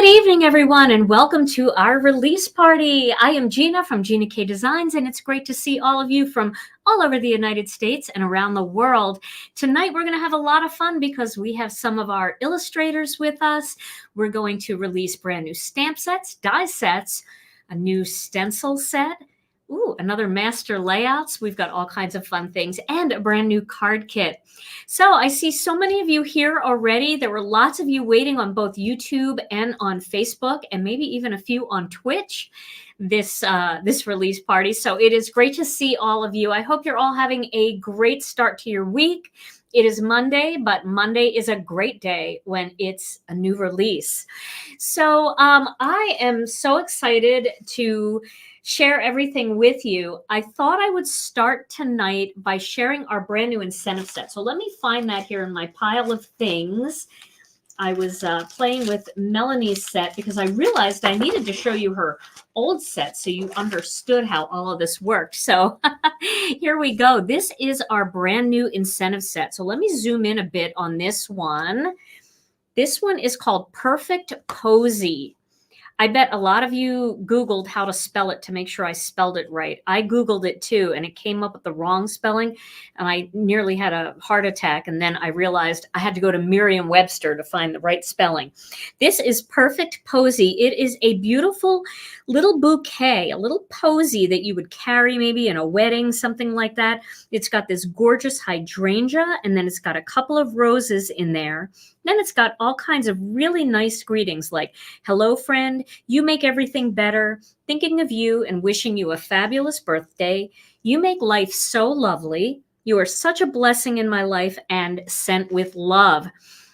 evening, everyone, and welcome to our release party. I am Gina from Gina K Designs, and it's great to see all of you from all over the United States and around the world. Tonight, we're going to have a lot of fun because we have some of our illustrators with us. We're going to release brand new stamp sets, die sets, a new stencil set, another master layouts. We've got all kinds of fun things and a brand new card kit. So I see so many of you here already. There were lots of you waiting on both YouTube and on Facebook, and maybe even a few on Twitch this release party. So it is great to see all of you. I hope you're all having a great start to your week. It is Monday, but Monday is a great day when it's a new release. So I am so excited to share everything with you. I thought I would start tonight by sharing our brand new incentive set. So let me find that here in my pile of things. I was playing with Melanie's set because I realized I needed to show you her old set so you understood how all of this worked. So here we go. This is our brand new incentive set. So let me zoom in a bit on this one. This one is called Perfect Posy. I bet a lot of you Googled how to spell it to make sure I spelled it right. I Googled it too, and it came up with the wrong spelling, and I nearly had a heart attack, and then I realized I had to go to Merriam-Webster to find the right spelling. This is Perfect Posy. It is a beautiful little bouquet, a little posy that you would carry maybe in a wedding, something like that. It's got this gorgeous hydrangea, and then it's got a couple of roses in there. Then it's got all kinds of really nice greetings like, hello, friend, you make everything better, thinking of you and wishing you a fabulous birthday. You make life so lovely. You are such a blessing in my life and sent with love.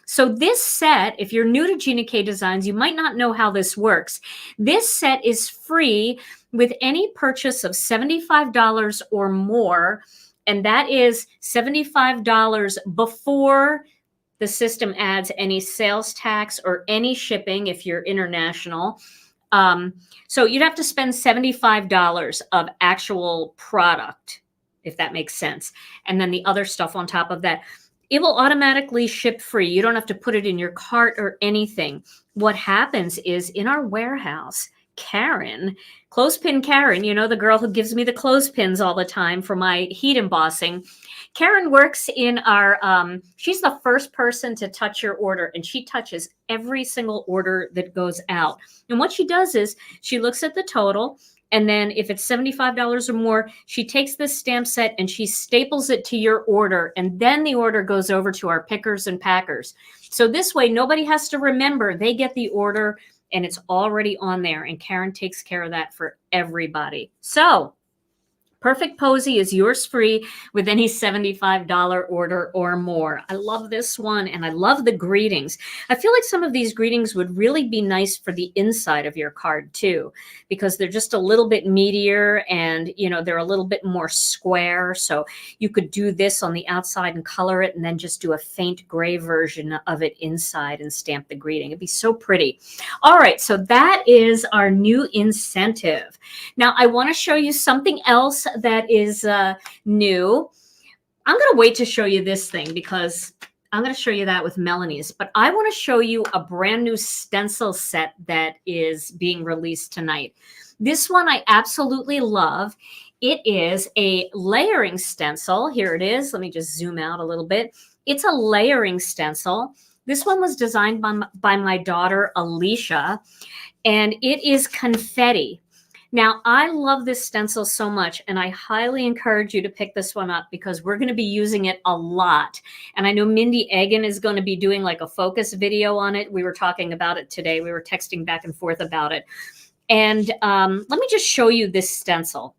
So this set, if you're new to Gina K Designs, you might not know how this works. This set is free with any purchase of $75 or more, and that is $75 before the system adds any sales tax or any shipping if you're international. So you'd have to spend $75 of actual product, if that makes sense. And then the other stuff on top of that. It will automatically ship free. You don't have to put it in your cart or anything. What happens is in our warehouse, Karen, Clothespin Karen, you know, the girl who gives me the clothespins all the time for my heat embossing. Karen works in our, she's the first person to touch your order, and she touches every single order that goes out. And what she does is she looks at the total, and then if it's $75 or more, she takes this stamp set and she staples it to your order, and then the order goes over to our pickers and packers. So this way, nobody has to remember. They get the order, and it's already on there, and Karen takes care of that for everybody. So Perfect Posy is yours free with any $75 order or more. I love this one, and I love the greetings. I feel like some of these greetings would really be nice for the inside of your card too, because they're just a little bit meatier and, you know, they're a little bit more square. So you could do this on the outside and color it and then just do a faint gray version of it inside and stamp the greeting. It'd be so pretty. All right, so that is our new incentive. Now I want to show you something else that is new. I'm going to wait to show you this thing because I'm going to show you that with Melanie's, but I want to show you a brand new stencil set that is being released tonight. This one I absolutely love. It is a layering stencil. Here it is. Let me just zoom out a little bit. It's a layering stencil. This one was designed by my daughter, Alicia, and it is confetti. Now, I love this stencil so much, and I highly encourage you to pick this one up because we're going to be using it a lot. And I know Mindy Egan is going to be doing like a focus video on it. We were talking about it today. We were texting back and forth about it. And let me just show you this stencil.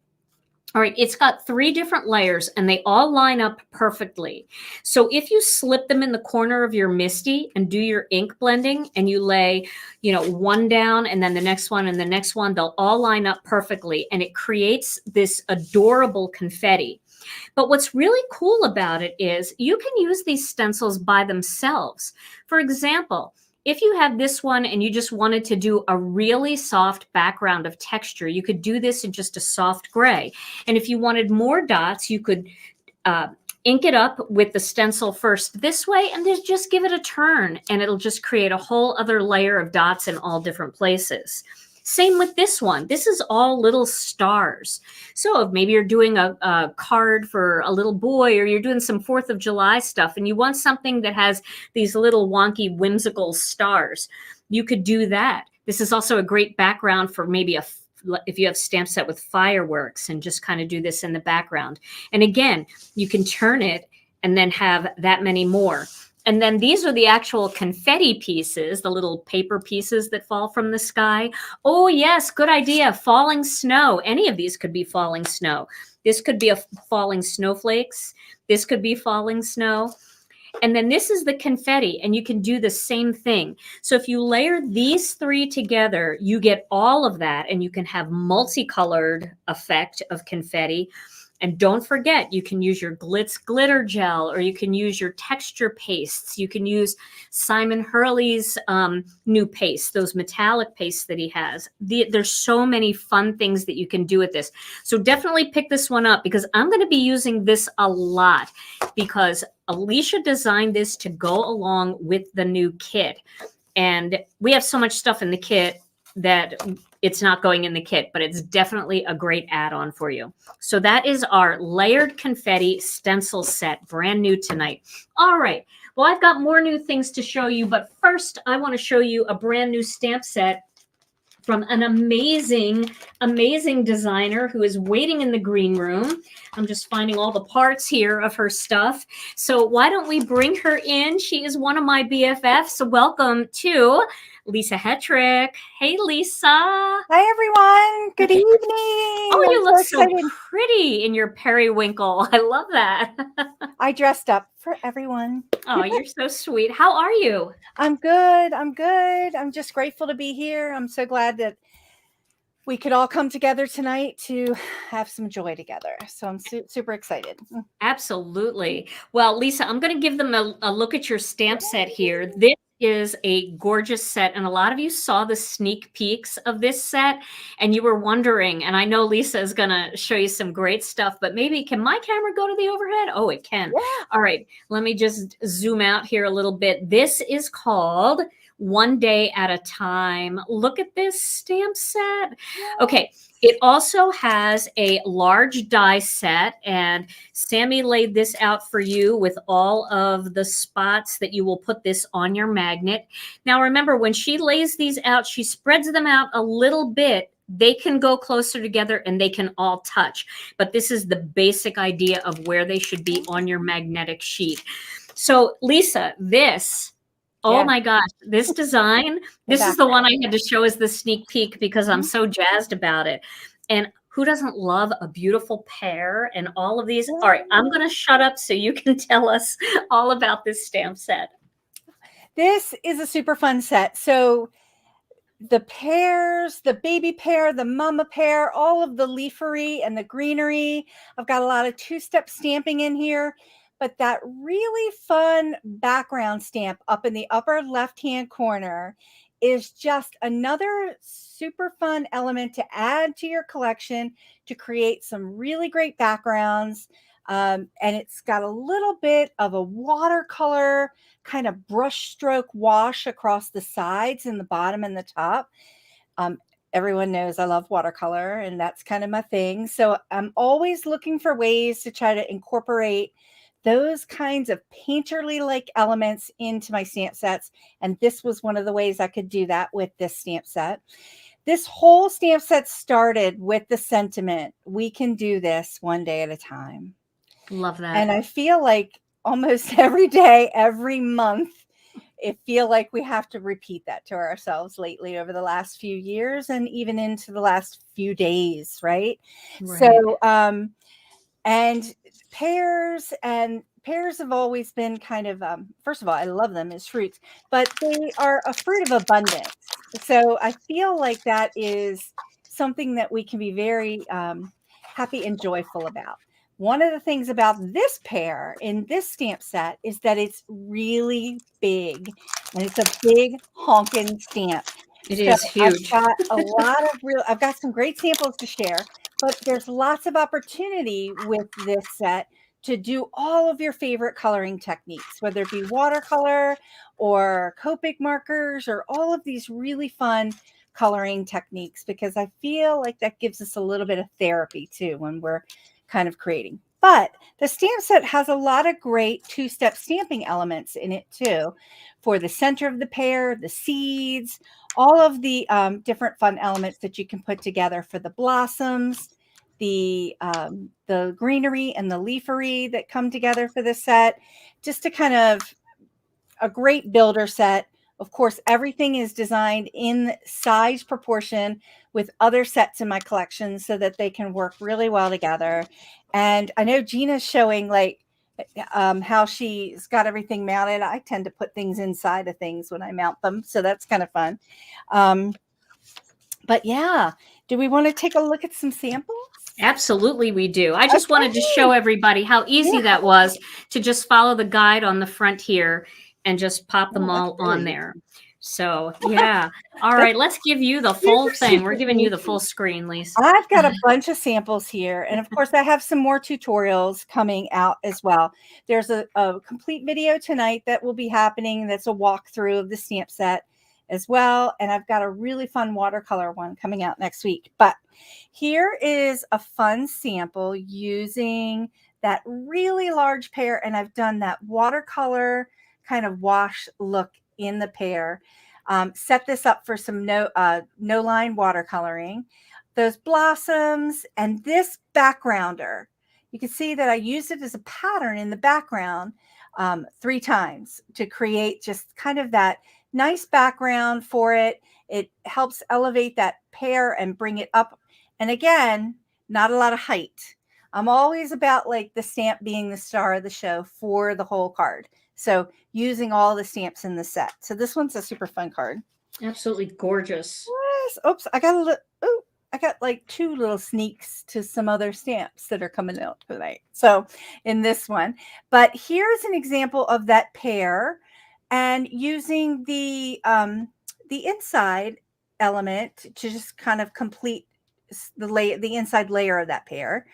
All right, it's got 3 different layers, and they all line up perfectly. So if you slip them in the corner of your MISTI and do your ink blending, and you lay, you know, one down and then the next one and the next one, they'll all line up perfectly, and it creates this adorable confetti. But what's really cool about it is you can use these stencils by themselves. For example, if you have this one and you just wanted to do a really soft background of texture, you could do this in just a soft gray. And if you wanted more dots, you could ink it up with the stencil first this way, and then just give it a turn, and it'll just create a whole other layer of dots in all different places. Same with this one. This is all little stars. So if maybe you're doing a card for a little boy, or you're doing some 4th of July stuff, and you want something that has these little wonky, whimsical stars, you could do that. This is also a great background for maybe if you have stamp set with fireworks, and just kind of do this in the background. And again, you can turn it and then have that many more. And then these are the actual confetti pieces, the little paper pieces that fall from the sky. Oh yes, good idea. Falling snow. Any of these could be falling snow. This could be a falling snowflakes. This could be falling snow. And then this is the confetti, and you can do the same thing. So if you layer these 3 together, you get all of that, and you can have multicolored effect of confetti. And don't forget, you can use your Glitz glitter gel, or you can use your texture pastes. You can use Simon Hurley's new paste, those metallic pastes that he has. There's so many fun things that you can do with this. So definitely pick this one up, because I'm going to be using this a lot, because Alicia designed this to go along with the new kit. And we have so much stuff in the kit that it's not going in the kit, but it's definitely a great add-on for you. So that is our layered confetti stencil set, brand new tonight. All right, well, I've got more new things to show you, but first I want to show you a brand new stamp set from an amazing, amazing designer who is waiting in the green room. I'm just finding all the parts here of her stuff. So why don't we bring her in? She is one of my BFFs. So welcome to Lisa Hetrick. Hey, Lisa. Hi, everyone. Good evening. Oh, you look so pretty in your periwinkle. I love that. I dressed up for everyone. Oh, you're so sweet. How are you? I'm good. I'm good. I'm just grateful to be here. I'm so glad that we could all come together tonight to have some joy together. So I'm super excited. Absolutely. Well, Lisa, I'm going to give them a look at your stamp set here. This is a gorgeous set, and a lot of you saw the sneak peeks of this set, and you were wondering, and I know Lisa is going to show you some great stuff, but maybe can my camera go to the overhead? Oh, it can. Yeah. All right, let me just zoom out here a little bit. This is called One Day at a Time. Look at this stamp set. Okay, it also has a large die set, and Sammy laid this out for you with all of the spots that you will put this on your magnet. Now remember, when she lays these out, she spreads them out a little bit. They can go closer together and they can all touch, but this is the basic idea of where they should be on your magnetic sheet. So Lisa, this, oh my gosh, this design, this is the one I had to show as the sneak peek because I'm so jazzed about it. And who doesn't love a beautiful pear and all of these? All right, I'm going to shut up so you can tell us all about this stamp set. This is a super fun set. So the pears, the baby pear, the mama pear, all of the leafery and the greenery. I've got a lot of two-step stamping in here. But that really fun background stamp up in the upper left-hand corner is just another super fun element to add to your collection to create some really great backgrounds. And it's got a little bit of a watercolor kind of brush stroke wash across the sides and the bottom and the top. Everyone knows I love watercolor, and that's kind of my thing. So I'm always looking for ways to try to incorporate those kinds of painterly-like elements into my stamp sets. And this was one of the ways I could do that with this stamp set. This whole stamp set started with the sentiment, we can do this one day at a time. Love that. And I feel like almost every day, every month, I feel like we have to repeat that to ourselves lately over the last few years and even into the last few days, right? So, and pears have always been kind of, first of all, I love them as fruits, but they are a fruit of abundance. So I feel like that is something that we can be very happy and joyful about. One of the things about this pear in this stamp set is that it's really big, and it's a big honking stamp. It is huge. I've got some great samples to share, but there's lots of opportunity with this set to do all of your favorite coloring techniques, whether it be watercolor or Copic markers or all of these really fun coloring techniques, because I feel like that gives us a little bit of therapy too when we're kind of creating. But the stamp set has a lot of great two-step stamping elements in it too, for the center of the pear, the seeds, all of the different fun elements that you can put together for the blossoms, the greenery and the leafery that come together for this set, just to kind of a great builder set. Of course, everything is designed in size proportion with other sets in my collection so that they can work really well together. And I know Gina's showing like how she's got everything mounted. I tend to put things inside of things when I mount them, so that's kind of fun. But yeah, do we want to take a look at some samples? Absolutely, we do. I just wanted to show everybody how easy that was to just follow the guide on the front here and just pop them all on there. So yeah. All right, let's give you the full thing. We're giving you the full screen, Lisa. I've got a bunch of samples here. And of course, I have some more tutorials coming out as well. There's a complete video tonight that will be happening. That's a walkthrough of the stamp set as well. And I've got a really fun watercolor one coming out next week. But here is a fun sample using that really large pear. And I've done that watercolor kind of wash look in the pear. Set this up for some no line watercoloring. Those blossoms and this backgrounder. You can see that I used it as a pattern in the background 3 times to create just kind of that nice background for it. It helps elevate that pear and bring it up. And again, not a lot of height. I'm always about like the stamp being the star of the show for the whole card. So using all the stamps in the set. So this one's a super fun card. Absolutely gorgeous. Yes. Oops, I got like 2 little sneaks to some other stamps that are coming out tonight. So in this one, but here's an example of that pear and using the inside element to just kind of complete the inside layer of that pear.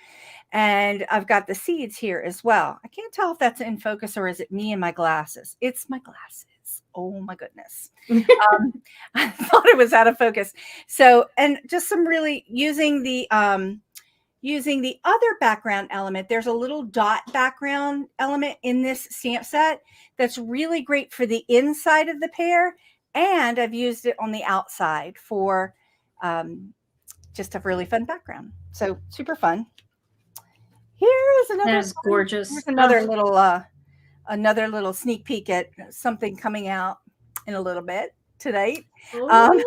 And I've got the seeds here as well. I can't tell if that's in focus or is it me and my glasses. It's my glasses. Oh my goodness. I thought it was out of focus. So, and just some really using the other background element. There's a little dot background element in this stamp set that's really great for the inside of the pear. And I've used it on the outside for just a really fun background. So super fun. Here's another. That is gorgeous. Here's another little sneak peek at something coming out in a little bit tonight. And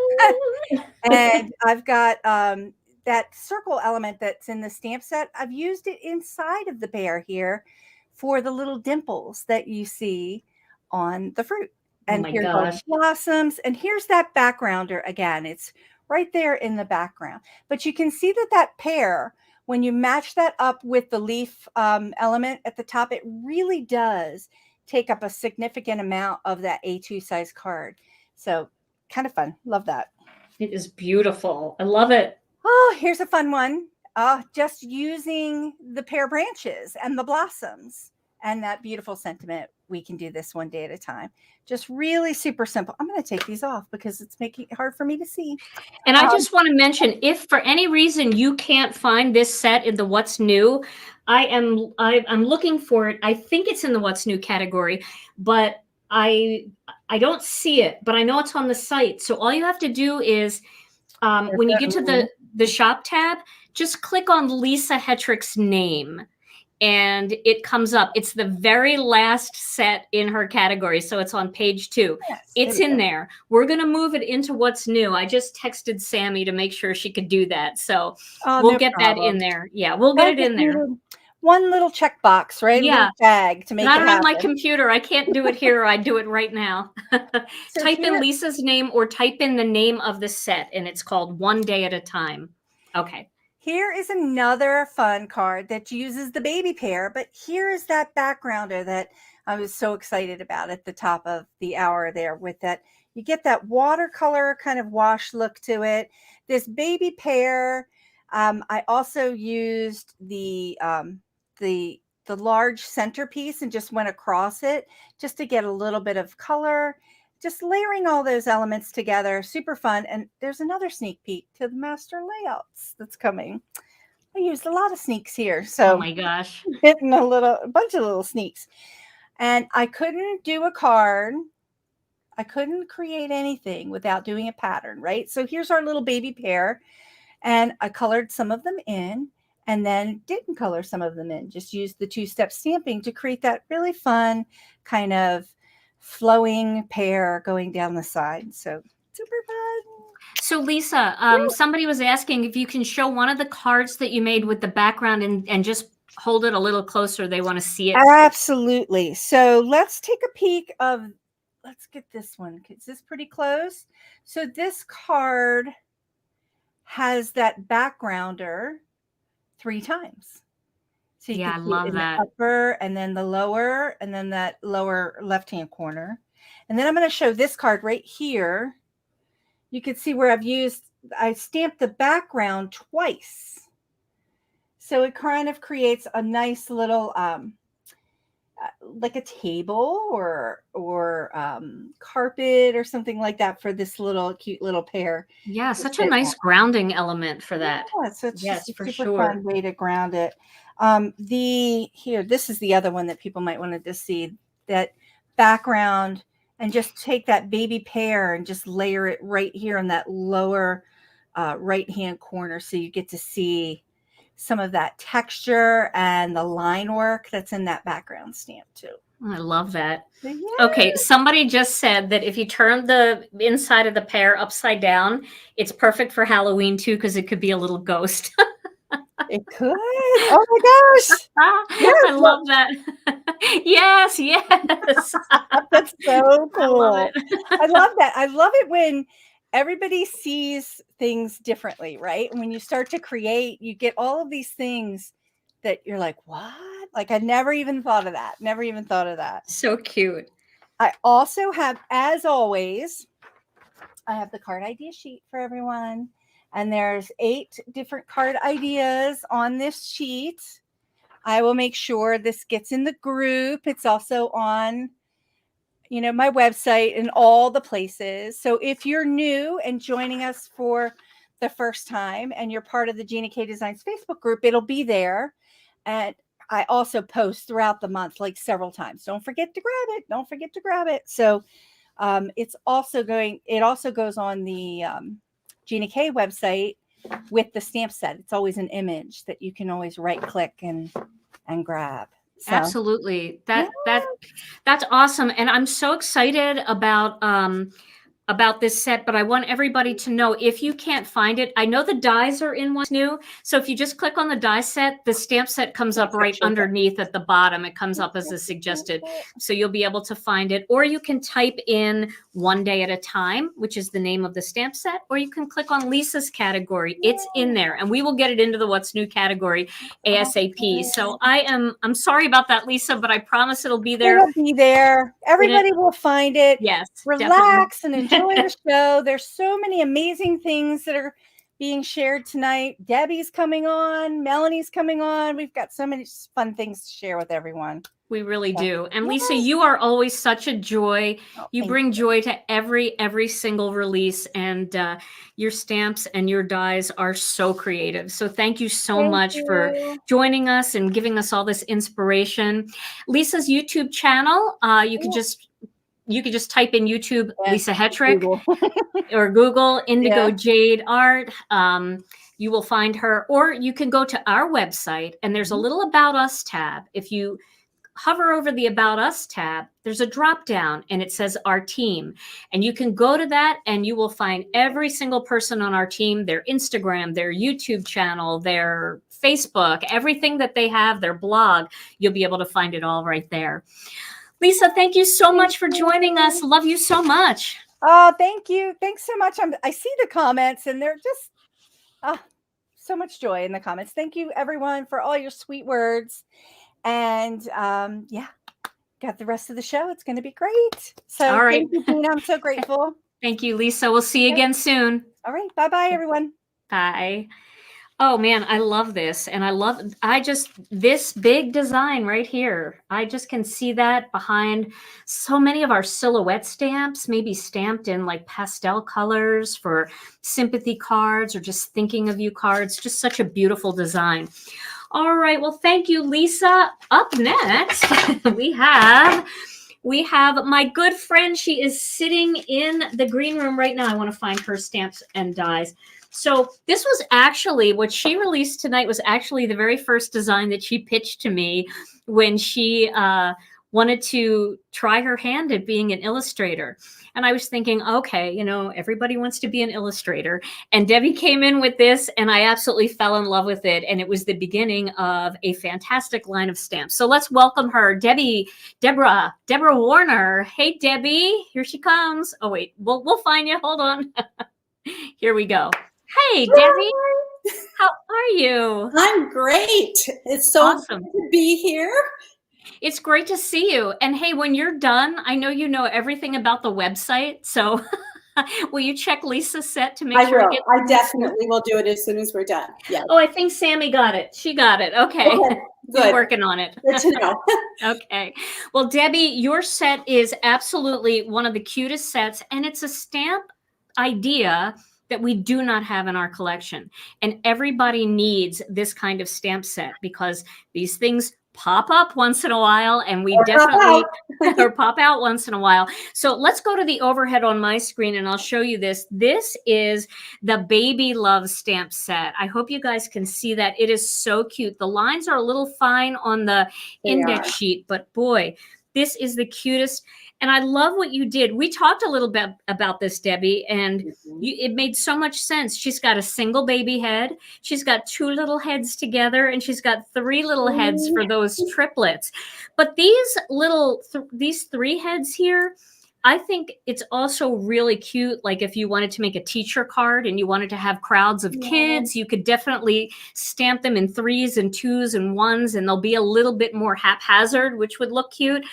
I've got that circle element that's in the stamp set. I've used it inside of the pear here for the little dimples that you see on the fruit. And here's the blossoms. And here's that backgrounder again. It's right there in the background. But you can see that pear, when you match that up with the leaf element at the top, it really does take up a significant amount of that A2 size card. So kind of fun. Love that. It is beautiful. I love it. Oh, here's a fun one. Just using the pear branches and the blossoms and that beautiful sentiment. We can do this one day at a time. Just really super simple. I'm going to take these off because it's making it hard for me to see. And I just want to mention, if for any reason you can't find this set in the What's New, I'm looking for it. I think it's in the What's New category, but I don't see it, but I know it's on the site. So all you have to do is when you get to the shop tab, just click on Lisa Hetrick's name. And it comes up. It's the very last set in her category. So it's on page 2. Yes, it's in there. We're going to move it into What's New. I just texted Sammy to make sure she could do that. So we'll get that in there. Yeah, we'll get it in there. One little checkbox, right? Yeah. Tag to make it happen. Not on my computer. I can't do it here. I do it right now. Type in Lisa's name or type in the name of the set. And it's called One Day at a Time. Okay. Here is another fun card that uses the baby pear, but here is that backgrounder that I was so excited about at the top of the hour there with that. You get that watercolor kind of wash look to it. This baby pear, I also used the the large centerpiece and just went across it just to get a little bit of color, just layering all those elements together. Super fun. And there's another sneak peek to the master layouts that's coming. I used a lot of sneaks here. So Oh my gosh. hitting a bunch of little sneaks. And I couldn't do a card. I couldn't create anything without doing a pattern, right? So here's our little baby pair. And I colored some of them in and then didn't color some of them in. Just used the two-step stamping to create that really fun kind of flowing pair going down the side. So super fun. So Lisa, somebody was asking if you can show one of the cards that you made with the background and just hold it a little closer. They want to see it. Absolutely. So let's take a peek of, let's get this one. Is this pretty close? So this card has that backgrounder 3 times. So you Yeah, I can see love it in that. the upper and then the lower and then that lower left-hand corner. And then I'm going to show this card right here. You can see where I stamped the background twice. So it kind of creates a nice little, like a table or carpet or something like that for this little cute little pair. Yeah, such a nice grounding element for that. Yeah, so it's Yes, just for a super sure. fun way to ground it. This is the other one that people might want to see, that background, and just take that baby pear and just layer it right here in that lower right-hand corner. So you get to see some of that texture and the line work that's in that background stamp too. I love that. Yeah. Okay, somebody just said that if you turn the inside of the pear upside down, it's perfect for Halloween too, because it could be a little ghost. It could. Oh my gosh. Yes, I love that. Yes, yes. That's so cool. I love it. I love that. I love it when everybody sees things differently, right? And when you start to create, you get all of these things that you're like, what? Like, I never even thought of that. Never even thought of that. So cute. I also have, as always, I have the card idea sheet for everyone. And there's 8 different card ideas on this sheet. I will make sure this gets in the group. It's also on, my website and all the places. So if you're new and joining us for the first time and you're part of the Gina K Designs Facebook group, it'll be there. And I also post throughout the month, like several times. Don't forget to grab it. Don't forget to grab it. So it also goes on the Gina K website with the stamp set. It's always an image that you can always right click and grab. So, absolutely. That's awesome. And I'm so excited about this set, but I want everybody to know, if you can't find it, I know the dies are in what's new. So if you just click on the die set, the stamp set comes up right underneath at the bottom. It comes up as a suggested. So you'll be able to find it, or you can type in One Day at a Time, which is the name of the stamp set, or you can click on Lisa's category. It's in there, and we will get it into the What's New category ASAP. So I'm sorry about that, Lisa, but I promise it'll be there. It'll be there. Everybody will find it. Yes. Relax and enjoy the show. There's so many amazing things that are being shared tonight. Debbie's coming on. Melanie's coming on. We've got so many fun things to share with everyone. We really do. And Lisa, you are always such a joy. You bring joy to every single release, and your stamps and your dies are so creative. So thank you so much for joining us and giving us all this inspiration. Lisa's YouTube channel, you could just type in YouTube, Lisa Hetrick, or Google Indigo Jade Art. You will find her, or you can go to our website, and there's a little About Us tab. If you hover over the About Us tab, there's a drop down and it says Our Team. And you can go to that and you will find every single person on our team, their Instagram, their YouTube channel, their Facebook, everything that they have, their blog. You'll be able to find it all right there. Lisa, thank you so much for joining us. Love you so much. Oh, thank you. Thanks so much. I see the comments and they're just so much joy in the comments. Thank you, everyone, for all your sweet words. And got the rest of the show. It's going to be great. So all right. Thank you, Gina. I'm so grateful. Thank you, Lisa. We'll see you again soon. All right. Bye-bye, everyone. Bye. Oh man, I love this. And this big design right here. I just can see that behind so many of our silhouette stamps, maybe stamped in like pastel colors for sympathy cards or just thinking of you cards. Just such a beautiful design. All right. Well, thank you, Lisa. Up next, we have my good friend. She is sitting in the green room right now. I want to find her stamps and dies. So this was actually what she released tonight was actually the very first design that she pitched to me when she wanted to try her hand at being an illustrator. And I was thinking, okay, you know, everybody wants to be an illustrator. And Debbie came in with this and I absolutely fell in love with it. And it was the beginning of a fantastic line of stamps. So let's welcome her, Deborah Warner. Hey, Debbie, here she comes. Oh, wait, we'll find you. Hold on. Here we go. Hey, Debbie, how are you? I'm great. It's so awesome to be here. It's great to see you. And hey, when you're done, I know you know everything about the website. So will you check Lisa's set to make sure? I definitely will do it as soon as we're done. Yeah. Oh, I think Sammy got it. She got it. Okay. Good. Working on it. Good to know. Okay. Well, Debbie, your set is absolutely one of the cutest sets. And it's a stamp idea that we do not have in our collection. And everybody needs this kind of stamp set because these things pop up once in a while and we definitely or pop out once in a while. So let's go to the overhead on my screen and I'll show you this. This is the Baby Love stamp set. I hope you guys can see that. It is so cute. The lines are a little fine on the index sheet, but boy, this is the cutest. And I love what you did. We talked a little bit about this, Debbie, and it made so much sense. She's got a single baby head. She's got two little heads together, and she's got three little heads for those triplets. But these three heads here, I think it's also really cute. Like if you wanted to make a teacher card and you wanted to have crowds of kids, you could definitely stamp them in 3s and 2s and 1s, and they'll be a little bit more haphazard, which would look cute.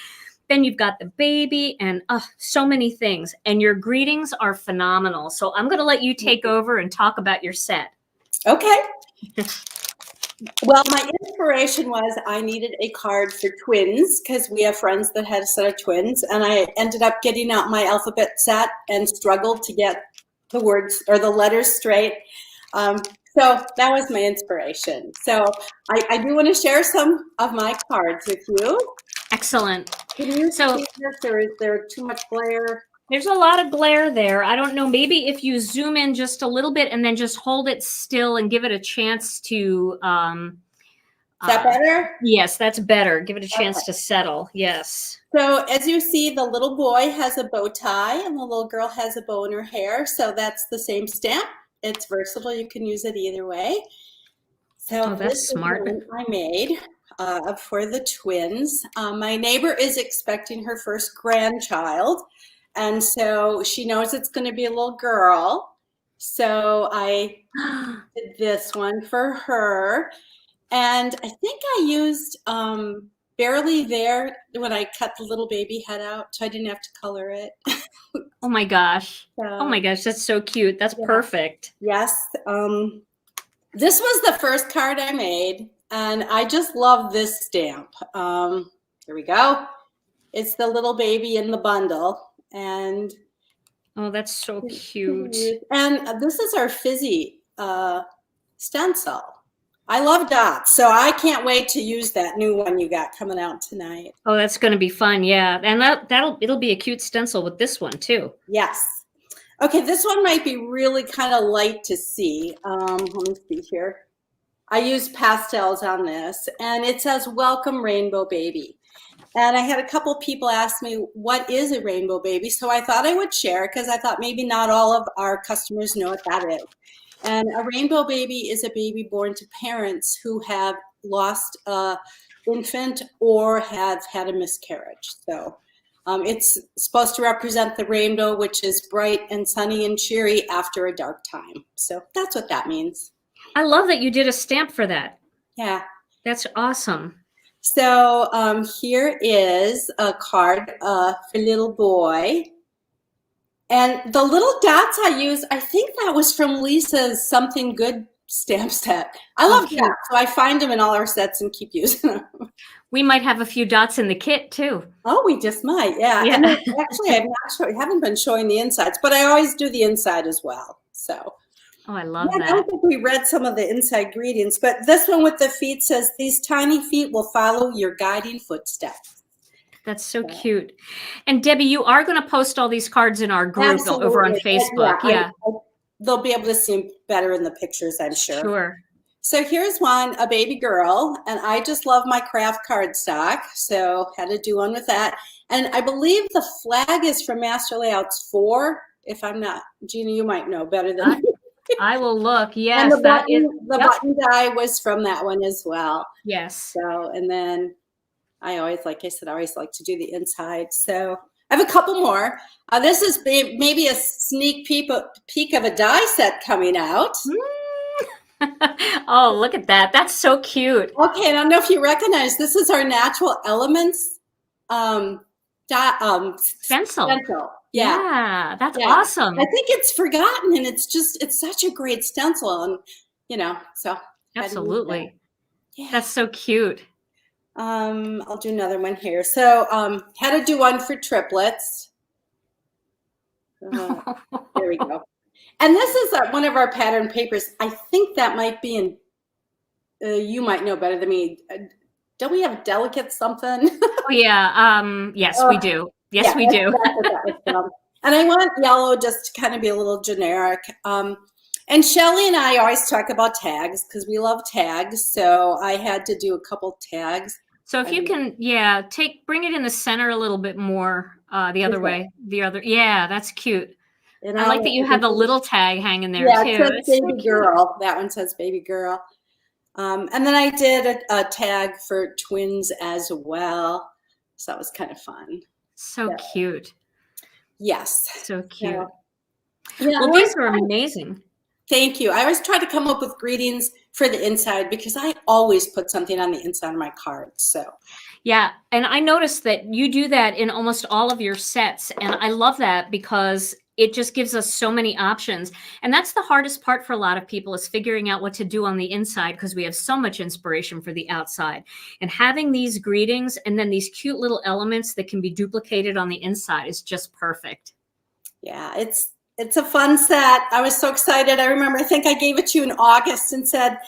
Then you've got the baby and so many things. And your greetings are phenomenal. So I'm going to let you take over and talk about your set. Okay. Well, my inspiration was I needed a card for twins because we have friends that had a set of twins. And I ended up getting out my alphabet set and struggled to get the words or the letters straight. So that was my inspiration. So I do want to share some of my cards with you. Excellent. Can you see this, or is there too much glare? There's a lot of glare there. I don't know. Maybe if you zoom in just a little bit and then just hold it still and give it a chance to. Is that better? Yes, that's better. Give it a chance to settle. Yes. So as you see, the little boy has a bow tie and the little girl has a bow in her hair. So that's the same stamp. It's versatile. You can use it either way. So that's smart. Is one I made. For the twins. My neighbor is expecting her first grandchild, and so she knows it's going to be a little girl. So I did this one for her, and I think I used Barely There when I cut the little baby head out, so I didn't have to color it. Oh my gosh. Oh my gosh, that's so cute. That's perfect. Yes. This was the first card I made. And I just love this stamp. Here we go. It's the little baby in the bundle. And oh, that's so cute. And this is our fizzy stencil. I love dots, so I can't wait to use that new one you got coming out tonight. Oh, that's going to be fun. Yeah. And it'll be a cute stencil with this one too. Yes. Okay, this one might be really kind of light to see. Let me see here. I used pastels on this, and it says, "Welcome, Rainbow Baby." And I had a couple people ask me, what is a rainbow baby? So I thought I would share because I thought maybe not all of our customers know what that is. And a rainbow baby is a baby born to parents who have lost an infant or have had a miscarriage. So it's supposed to represent the rainbow, which is bright and sunny and cheery after a dark time. So that's what that means. I love that you did a stamp for that. Yeah. That's awesome. So here is a card for little boy. And the little dots I used, I think that was from Lisa's Something Good stamp set. I love that. So I find them in all our sets and keep using them. We might have a few dots in the kit too. Oh, we just might, yeah. And then, actually, haven't been showing the insides, but I always do the inside as well. So. Oh, I love that. I don't think we read some of the inside greetings, but this one with the feet says, "These tiny feet will follow your guiding footsteps." That's so cute. And Debbie, you are going to post all these cards in our group over on Facebook. Yeah. They'll be able to see them better in the pictures, I'm sure. Sure. So here's one, a baby girl, and I just love my craft cardstock, so had to do one with that. And I believe the flag is from Master Layouts 4. If I'm not, Gina, you might know better than me. I will look. Yes, and the button die was from that one as well. Yes. So, and then I always, like I said, I always like to do the inside. So I have a couple more. This is maybe a sneak peek of a die set coming out. Oh, look at that. That's so cute. Okay, I don't know if you recognize, this is our Natural Elements Stencil. Yeah, that's awesome. I think it's forgotten, and it's such a great stencil, and so absolutely, that's so cute. I'll do another one here. So, had to do one for triplets. There we go. And this is one of our pattern papers. I think that might be in. You might know better than me. Don't we have Delicate something? Oh yeah. Yes, we do. Yes, we do. And I want yellow just to kind of be a little generic. And Shelly and I always talk about tags because we love tags. So I had to do a couple tags. So if you can, bring it in the center a little bit more, the other way. Yeah, that's cute. And I like that you have the little tag hanging there too. Yeah, it says baby girl. That one says baby girl. And then I did a tag for twins as well. So that was kind of fun. So cute. Yes. So cute. Yeah, well, these are amazing. Thank you. I always try to come up with greetings for the inside because I always put something on the inside of my cards. So. Yeah. And I noticed that you do that in almost all of your sets. And I love that because it just gives us so many options. And that's the hardest part for a lot of people is figuring out what to do on the inside because we have so much inspiration for the outside. And having these greetings and then these cute little elements that can be duplicated on the inside is just perfect. Yeah, it's a fun set. I was so excited. I remember, I think I gave it to you in August and said,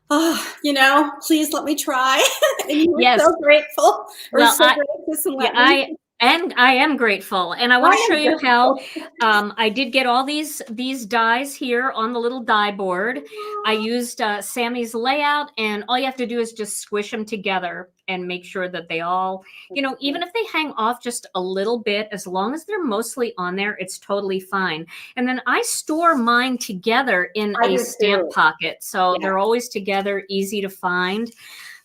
please let me try. And you were so grateful. I am grateful. And I want to show you how I did get all these dies here on the little die board. I used Sammy's layout, and all you have to do is just squish them together and make sure that they all, even if they hang off just a little bit, as long as they're mostly on there, it's totally fine. And then I store mine together in a stamp pocket. So they're always together, easy to find.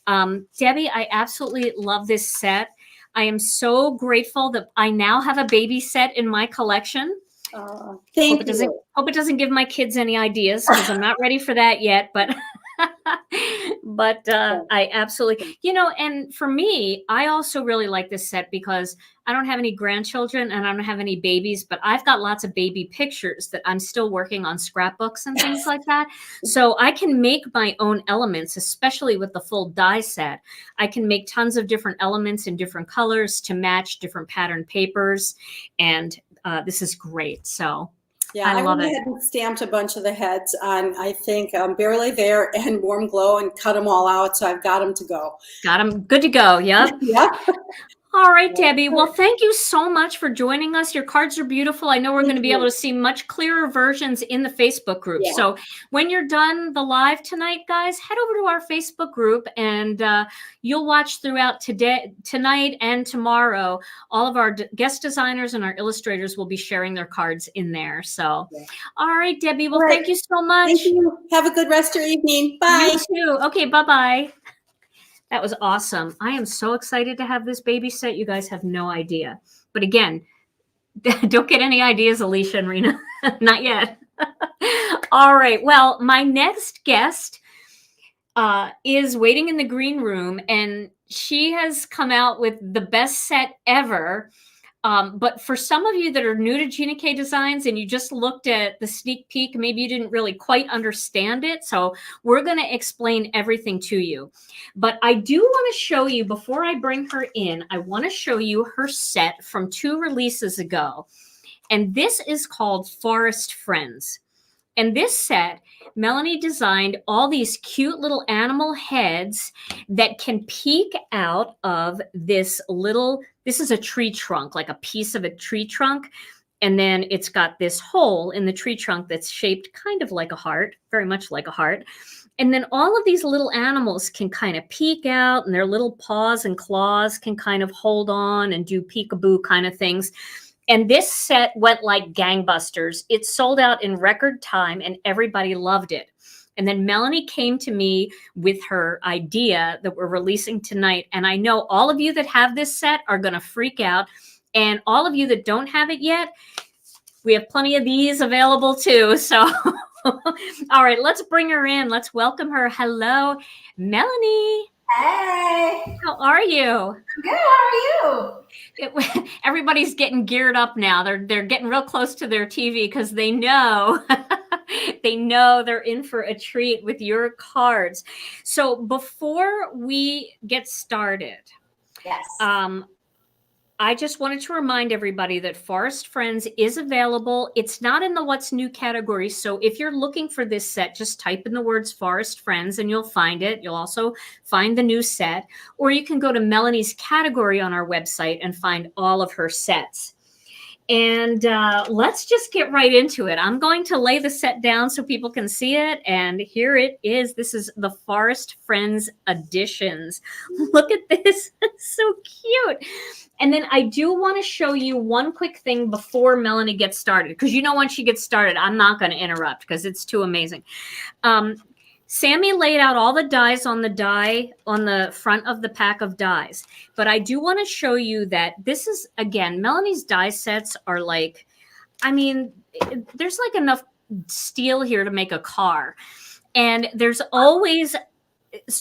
Debbie, I absolutely love this set. I am so grateful that I now have a baby set in my collection. Thank you. Hope it doesn't give my kids any ideas because I'm not ready for that yet. But I absolutely, and for me, I also really like this set because I don't have any grandchildren and I don't have any babies, but I've got lots of baby pictures that I'm still working on scrapbooks and things like that. So I can make my own elements, especially with the full die set. I can make tons of different elements in different colors to match different pattern papers. And this is great. So yeah, I went ahead and stamped a bunch of the heads on, I think, Barely There and Warm Glow and cut them all out. So I've got them to go. Got them good to go. Yep. Yep. All right, Debbie. Well, thank you so much for joining us. Your cards are beautiful. I know we're going to be able to see much clearer versions in the Facebook group. Yeah. So when you're done the live tonight, guys, head over to our Facebook group and you'll watch throughout tonight and tomorrow. All of our guest designers and our illustrators will be sharing their cards in there. So, all right, Debbie. Well, thank you so much. Thank you. Have a good rest of your evening. Bye. You too. Okay, bye-bye. That was awesome. I am so excited to have this baby set. You guys have no idea. But again, don't get any ideas, Alicia and Rena. Not yet. All right. Well, my next guest is waiting in the green room, and she has come out with the best set ever. But for some of you that are new to Gina K Designs and you just looked at the sneak peek, maybe you didn't really quite understand it. So we're going to explain everything to you. But I do want to show you, before I bring her in, I want to show you her set from 2 releases ago. And this is called Forest Friends. And this set, Melanie designed all these cute little animal heads that can peek out of this little, this is a tree trunk, like a piece of a tree trunk. And then it's got this hole in the tree trunk that's shaped kind of like a heart, very much like a heart. And then all of these little animals can kind of peek out, and their little paws and claws can kind of hold on and do peekaboo kind of things. And this set went like gangbusters. It sold out in record time and everybody loved it. And then Melanie came to me with her idea that we're releasing tonight. And I know all of you that have this set are going to freak out. And all of you that don't have it yet, we have plenty of these available too. So, all right, let's bring her in. Let's welcome her. Hello, Melanie. Hey. How are you? I'm good. How are you? Everybody's getting geared up now. They're getting real close to their TV because they know they're in for a treat with your cards. So before we get started, yes, I just wanted to remind everybody that Forest Friends is available. It's not in the What's New category. So if you're looking for this set, just type in the words Forest Friends and you'll find it. You'll also find the new set. Or you can go to Melanie's category on our website and find all of her sets. And let's just get right into it. I'm going to lay the set down so people can see it. And here it is. This is the Forest Friends editions. Look at this. It's so cute. And then I do want to show you one quick thing before Melanie gets started. Because you know when she gets started, I'm not going to interrupt because it's too amazing. Sammy laid out all the dies on the front of the pack of dies. But I do want to show you that this is, again, Melanie's die sets are like, I mean, there's like enough steel here to make a car. And there's always,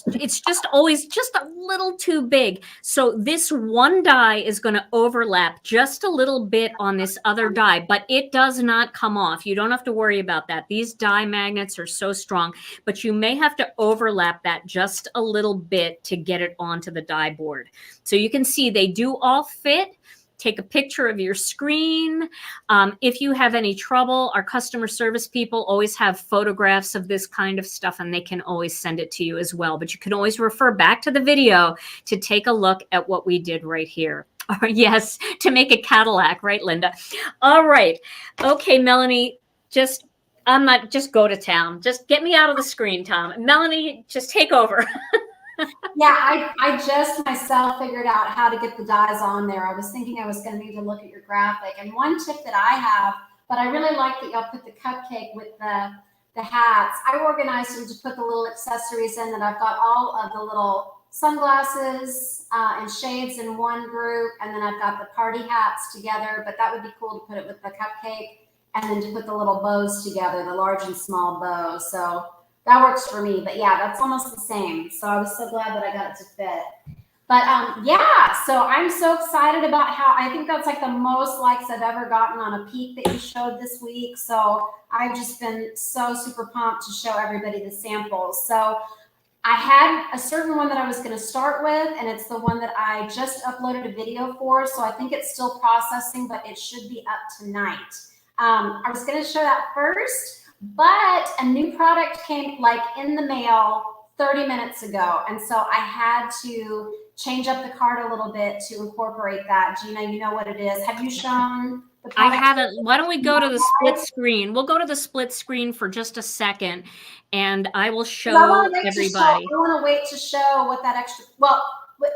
it's just always just a little too big. So this one die is going to overlap just a little bit on this other die, but it does not come off. You don't have to worry about that. These die magnets are so strong, but you may have to overlap that just a little bit to get it onto the die board. So you can see they do all fit. Take a picture of your screen. If you have any trouble, our customer service people always have photographs of this kind of stuff and they can always send it to you as well. But you can always refer back to the video to take a look at what we did right here. Yes, to make a Cadillac, right, Linda? All right. Okay, Melanie, just go to town. Just get me out of the screen, Tom. Melanie, just take over. Yeah, I just myself figured out how to get the dies on there. I was thinking I was going to need to look at your graphic. And one tip that I have, but I really like that y'all put the cupcake with the hats. I organized them to put the little accessories in that I've got all of the little sunglasses and shades in one group. And then I've got the party hats together. But that would be cool to put it with the cupcake and then to put the little bows together, the large and small bows. So that works for me, but yeah, that's almost the same. So I was so glad that I got it to fit. But yeah, so I'm so excited about how, I think that's like the most likes I've ever gotten on a peek that you showed this week. So I've just been so super pumped to show everybody the samples. So I had a certain one that I was going to start with, and it's the one that I just uploaded a video for. So I think it's still processing, but it should be up tonight. I was going to show that first. But a new product came like in the mail 30 minutes ago. And so I had to change up the card a little bit to incorporate that. Gina, you know what it is. Have you shown the product? I haven't. Why don't we go to the split screen? We'll go to the split screen for just a second and I will show everybody. I want to wait to show what that extra, well,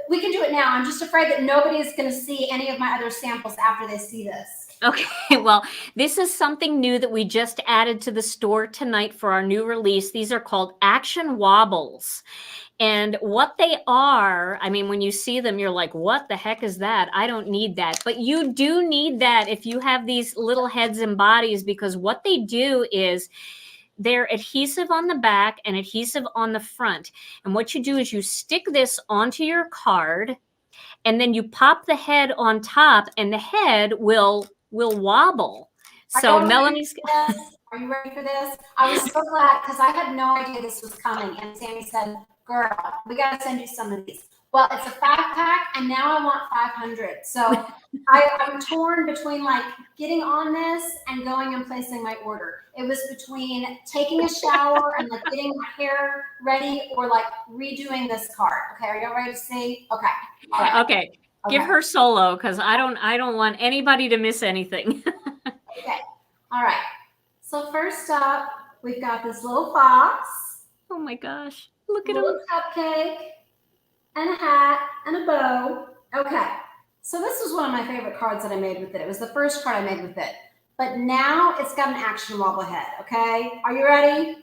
we can do it now. I'm just afraid that nobody is going to see any of my other samples after they see this. Okay, well, this is something new that we just added to the store tonight for our new release. These are called Action Wobbles. And what they are, I mean, when you see them, you're like, what the heck is that? I don't need that. But you do need that if you have these little heads and bodies, because what they do is they're adhesive on the back and adhesive on the front. And what you do is you stick this onto your card. and then you pop the head on top, and the head will wobble. So Melanie's. Are you ready for this? I was so glad because I had no idea this was coming. And Sammy said, girl, we got to send you some of these. Well, it's a 5-pack and now I want 500. So I'm torn between like getting on this and going and placing my order. It was between taking a shower and like getting my hair ready or like redoing this card. Okay, are y'all ready to see? Okay. All right. Okay. Give her solo because I don't want anybody to miss anything. Okay. All right. So first up, we've got this little fox. Oh my gosh. Look at him. Little cupcake and a hat and a bow. Okay. So this was one of my favorite cards that I made with it. It was the first card I made with it. But now it's got an action wobble head. Okay. Are you ready?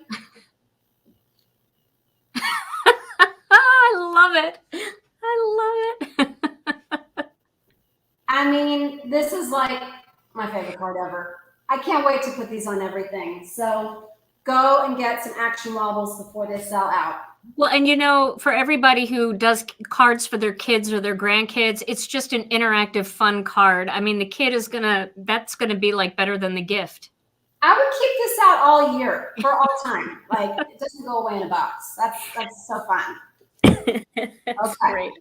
I love it. I love it. I mean, this is like my favorite card ever. I can't wait to put these on everything. So go and get some action wobbles before they sell out. Well, and you know, for everybody who does cards for their kids or their grandkids, it's just an interactive, fun card. I mean, the kid is that's gonna be like better than the gift. I would keep this out all year for all time. Like it doesn't go away in a box. That's so fun. That's great.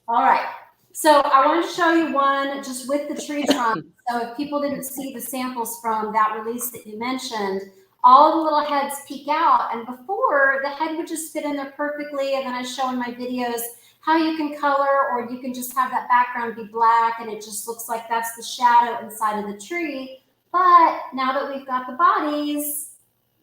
All right. So I wanted to show you one just with the tree trunk. So if people didn't see the samples from that release that you mentioned, all the little heads peek out. And before, the head would just fit in there perfectly. And then I show in my videos how you can color, or you can just have that background be black and it just looks like that's the shadow inside of the tree. But now that we've got the bodies,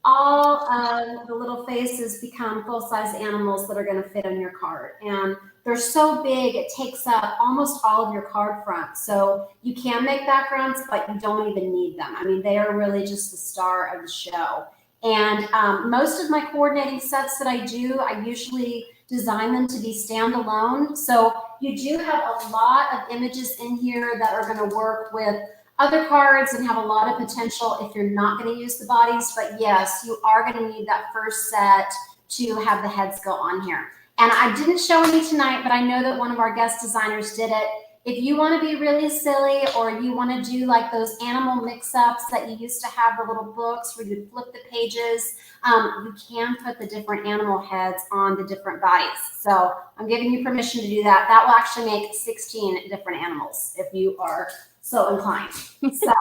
all of the little faces become full-size animals that are going to fit on your card. And they're so big, it takes up almost all of your card front. So you can make backgrounds, but you don't even need them. I mean, they are really just the star of the show. And most of my coordinating sets that I do, I usually design them to be standalone. So you do have a lot of images in here that are going to work with other cards and have a lot of potential if you're not going to use the bodies. But yes, you are going to need that first set to have the heads go on here. And I didn't show any tonight, but I know that one of our guest designers did it. If you want to be really silly, or you want to do like those animal mix-ups that you used to have, the little books where you flip the pages, you can put the different animal heads on the different bodies. So I'm giving you permission to do that. That will actually make 16 different animals if you are so inclined. So.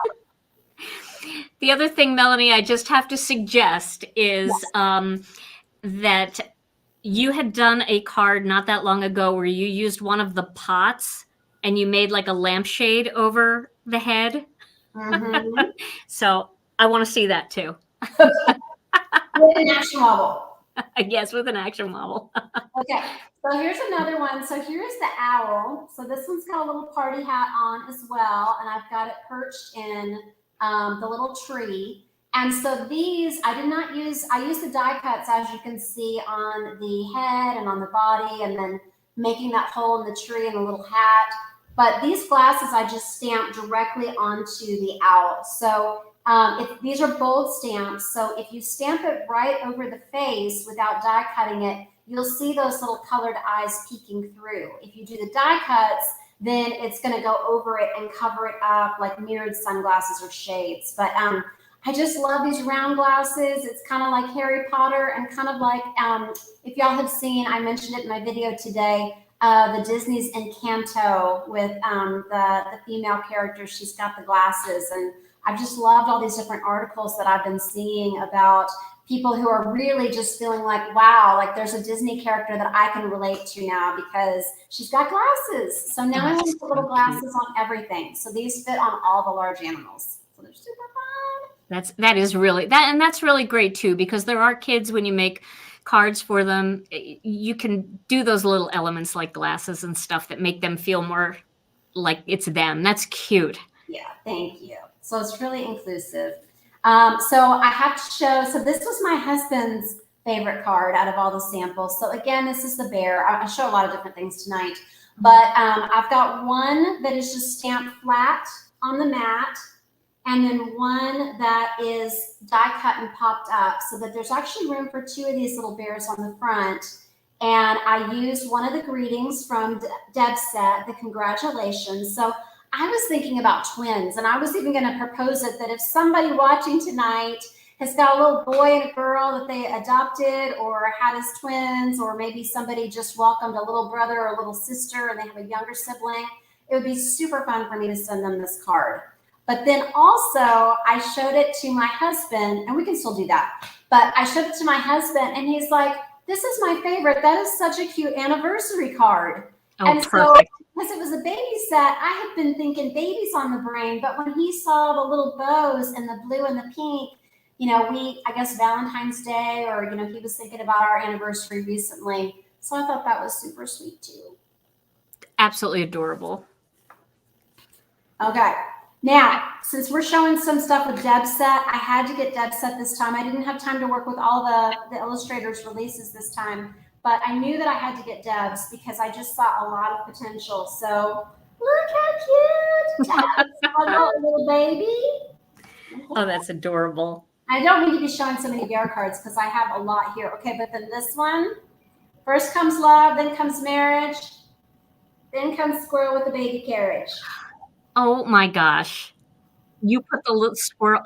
The other thing, Melanie, I just have to suggest is that you had done a card not that long ago where you used one of the pots and you made like a lampshade over the head. Mm-hmm. So I want to see that too. With an action wobble. Yes, with an action wobble. Okay, so here's another one. So here's the owl. So this one's got a little party hat on as well, and I've got it perched in the little tree. And so these, I used the die cuts, as you can see, on the head and on the body, and then making that hole in the tree and the little hat. But these glasses I just stamped directly onto the owl. So these are bold stamps. So if you stamp it right over the face without die cutting it, you'll see those little colored eyes peeking through. If you do the die cuts, then it's going to go over it and cover it up like mirrored sunglasses or shades. But I just love these round glasses. It's kind of like Harry Potter, and kind of like, if y'all have seen, I mentioned it in my video today, the Disney's Encanto with the female character. She's got the glasses, and I've just loved all these different articles that I've been seeing about people who are really just feeling like, wow, like there's a Disney character that I can relate to now because she's got glasses. So now I want to put little glasses on everything. So these fit on all the large animals. So they're super fun. That's really great too, because there are kids, when you make cards for them, you can do those little elements like glasses and stuff that make them feel more like it's them. That's cute. Yeah, thank you. So it's really inclusive. So I have to show, so this was my husband's favorite card out of all the samples. So again, this is the bear. I'll show a lot of different things tonight, but I've got one that is just stamped flat on the mat, and then one that is die cut and popped up, so that there's actually room for two of these little bears on the front. And I used one of the greetings from Deb's set, the congratulations. So I was thinking about twins, and I was even going to propose it that if somebody watching tonight has got a little boy and a girl that they adopted or had as twins, or maybe somebody just welcomed a little brother or a little sister and they have a younger sibling, it would be super fun for me to send them this card. But then also I showed it to my husband, and we can still do that, but I showed it to my husband and he's like, this is my favorite. That is such a cute anniversary card. Oh, and perfect. So because it was a baby set, I had been thinking babies on the brain, but when he saw the little bows and the blue and the pink, you know, I guess Valentine's Day, or, you know, he was thinking about our anniversary recently. So I thought that was super sweet too. Absolutely adorable. Okay. Now, since we're showing some stuff with Deb's set, I had to get Deb's set this time. I didn't have time to work with all the illustrators' releases this time, but I knew that I had to get Deb's because I just saw a lot of potential. So look how cute. Deb's little baby. Oh, that's adorable. I don't need to be showing so many bear cards because I have a lot here. Okay, but then this one, first comes love, then comes marriage, then comes squirrel with the baby carriage. Oh my gosh. You put the little squirrel.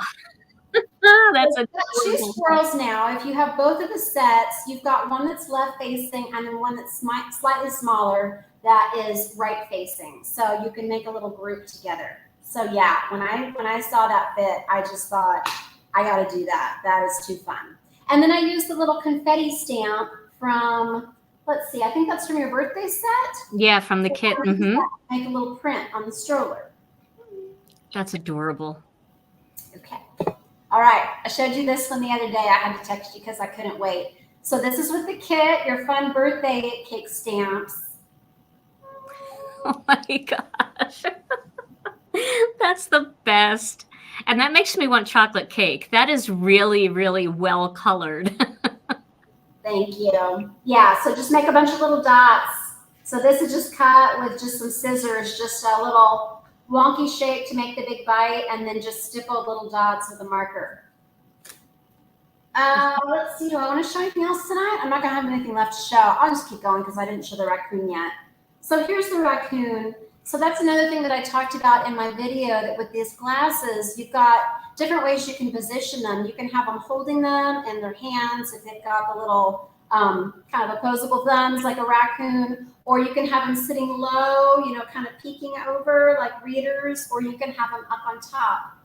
That's Two adorable. squirrels now. If you have both of the sets, you've got one that's left facing and then one that's slightly smaller that is right facing. So you can make a little group together. So yeah, when I saw that fit, I just thought, I got to do that. That is too fun. And then I used the little confetti stamp from, let's see, I think that's from your birthday set. Yeah, from the kit. Mm-hmm. Make a little print on the stroller. That's adorable. Okay. All right. I showed you this one the other day. I had to text you because I couldn't wait. So this is with the kit, your fun birthday cake stamps. Oh my gosh. That's the best. And that makes me want chocolate cake. That is really, really well colored. Thank you. Yeah, so just make a bunch of little dots. So this is just cut with just some scissors, just a little wonky shape to make the big bite, and then just stipple little dots with a marker. Let's see, do I want to show anything else tonight? I'm not going to have anything left to show. I'll just keep going because I didn't show the raccoon yet. So here's the raccoon. So that's another thing that I talked about in my video, that with these glasses, you've got different ways you can position them. You can have them holding them in their hands if they've got the little kind of opposable thumbs like a raccoon, or you can have them sitting low, you know, kind of peeking over like readers, or you can have them up on top,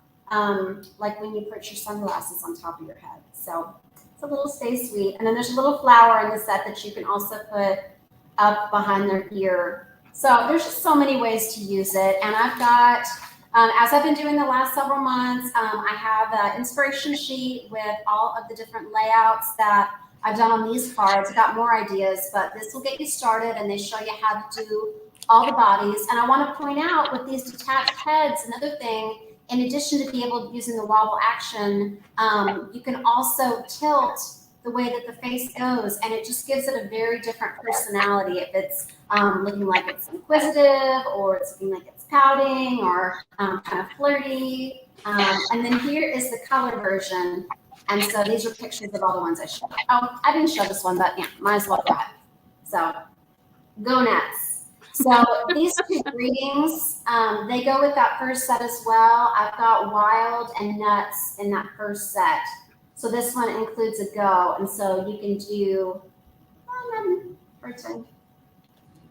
like when you put your sunglasses on top of your head. So it's a little stay sweet. And then there's a little flower in the set that you can also put up behind their ear. So there's just so many ways to use it. And I've got, as I've been doing the last several months, I have an inspiration sheet with all of the different layouts that I've done on these cards. I've got more ideas, but this will get you started, and they show you how to do all the bodies. And I want to point out with these detached heads, another thing, in addition to be able to using the wobble action, you can also tilt the way that the face goes, and it just gives it a very different personality. If it's looking like it's inquisitive, or it's looking like it's pouting, or kind of flirty. And then here is the color version. And so these are pictures of all the ones I showed. Oh, I didn't show this one, but yeah, might as well go ahead. So go nuts. So these two greetings, they go with that first set as well. I've got wild and nuts in that first set. So this one includes a go. And so you can do,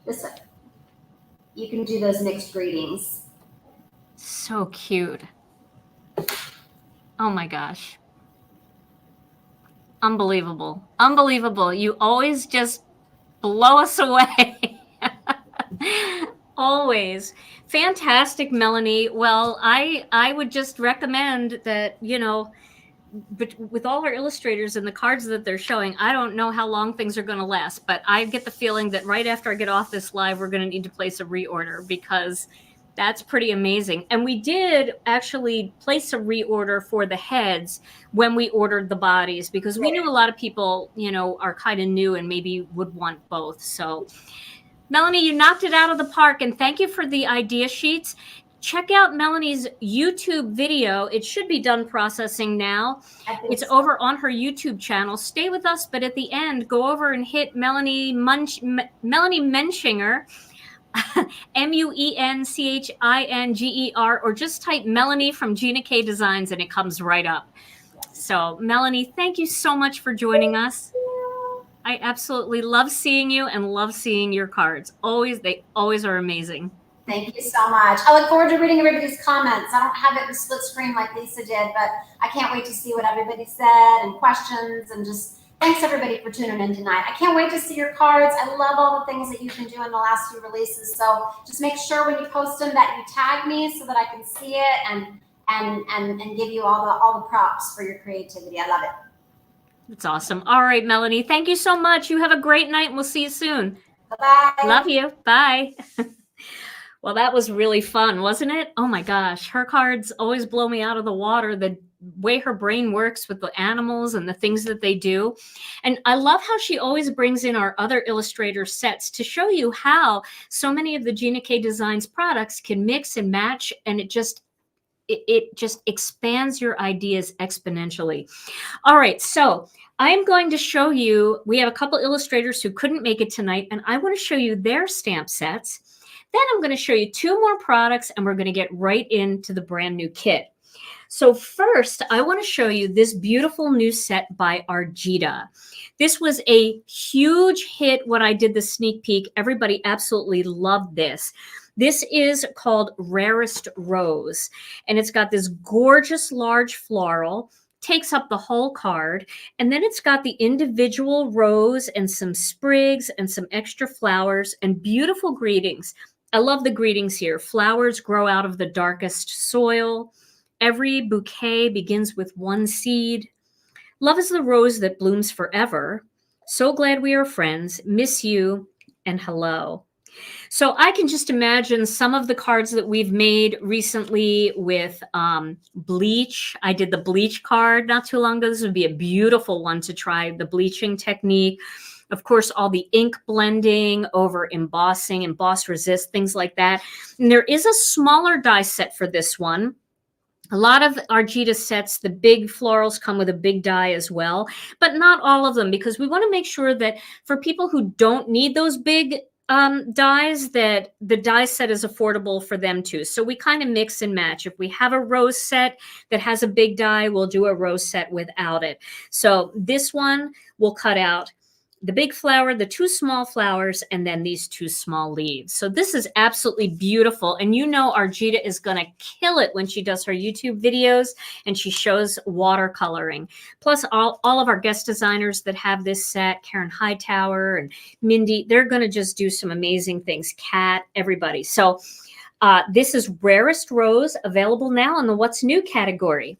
this way. You can do those mixed greetings. So cute. Oh my gosh. Unbelievable. Unbelievable. You always just blow us away. Always. Fantastic, Melanie. Well, I would just recommend that, you know, but with all our illustrators and the cards that they're showing, I don't know how long things are going to last, but I get the feeling that right after I get off this live, we're going to need to place a reorder, because that's pretty amazing. And we did actually place a reorder for the heads when we ordered the bodies, because we knew a lot of people, you know, are kind of new and maybe would want both. So Melanie, you knocked it out of the park, and thank you for the idea sheets. check out Melanie's YouTube video. It should be done processing now. It's so. over on her YouTube channel. Stay with us, but at the end, go over and hit Melanie Muenchinger, Muenchinger, or just type Melanie from Gina K Designs and it comes right up. So Melanie, thank you so much for joining us. I absolutely love seeing you and love seeing your cards. They always are amazing. Thank you so much. I look forward to reading everybody's comments. I don't have it in split screen like Lisa did, but I can't wait to see what everybody said and questions, and just thanks everybody for tuning in tonight. I can't wait to see your cards. I love all the things that you've been doing the last few releases. So just make sure when you post them that you tag me so that I can see it and give you all the props for your creativity. I love it. That's awesome. All right, Melanie, thank you so much. You have a great night and we'll see you soon. Bye-bye. Love you. Bye. Well, that was really fun, wasn't it? Oh my gosh, her cards always blow me out of the water, the way her brain works with the animals and the things that they do. And I love how she always brings in our other illustrator sets to show you how so many of the Gina K Designs products can mix and match, and it just expands your ideas exponentially. All right, so I'm going to show you, we have a couple illustrators who couldn't make it tonight, and I want to show you their stamp sets. Then I'm going to show you two more products, and we're going to get right into the brand new kit. So first, I want to show you this beautiful new set by Argita. This was a huge hit when I did the sneak peek. Everybody absolutely loved this. This is called Rarest Rose, and it's got this gorgeous large floral, takes up the whole card, and then it's got the individual rose and some sprigs and some extra flowers and beautiful greetings. I love the greetings here. Flowers grow out of the darkest soil. Every bouquet begins with one seed. Love is the rose that blooms forever. So glad we are friends. Miss you and hello. So I can just imagine some of the cards that we've made recently with bleach. I did the bleach card not too long ago. This would be a beautiful one to try, the bleaching technique. Of course, all the ink blending over embossing, emboss resist, things like that. And there is a smaller die set for this one. A lot of Argita sets, the big florals come with a big die as well, but not all of them, because we want to make sure that for people who don't need those big dies, that the die set is affordable for them too. So we kind of mix and match. If we have a rose set that has a big die, we'll do a rose set without it. So this one will cut out the big flower, the two small flowers, and then these two small leaves. So this is absolutely beautiful. And you know Argita is going to kill it when she does her YouTube videos and she shows watercoloring. Plus all of our guest designers that have this set, Karen Hightower and Mindy, they're going to just do some amazing things. Kat, everybody. So this is Rarest Rose, available now in the What's New category.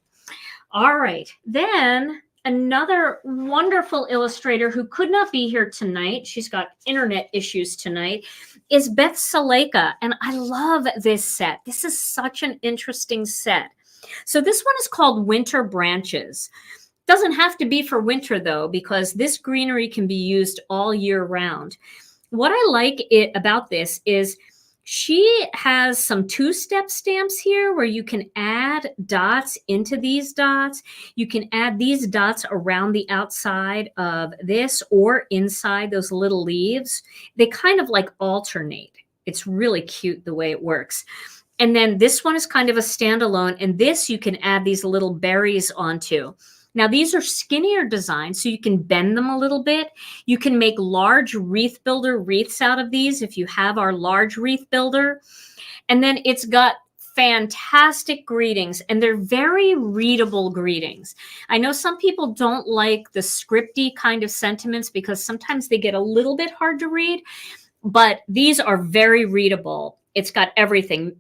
All right, then another wonderful illustrator who could not be here tonight, she's got internet issues tonight, is Beth Saleka. And I love this set. This is such an interesting set. So this one is called Winter Branches. Doesn't have to be for winter though, because this greenery can be used all year round. What I like about this is she has some two-step stamps here where you can add dots into these dots. You can add these dots around the outside of this or inside those little leaves. They kind of like alternate. It's really cute the way it works. And then this one is kind of a standalone, and this you can add these little berries onto. Now, these are skinnier designs, so you can bend them a little bit. You can make large wreath builder wreaths out of these if you have our large wreath builder. And then it's got fantastic greetings, and they're very readable greetings. I know some people don't like the scripty kind of sentiments because sometimes they get a little bit hard to read, but these are very readable. It's got everything.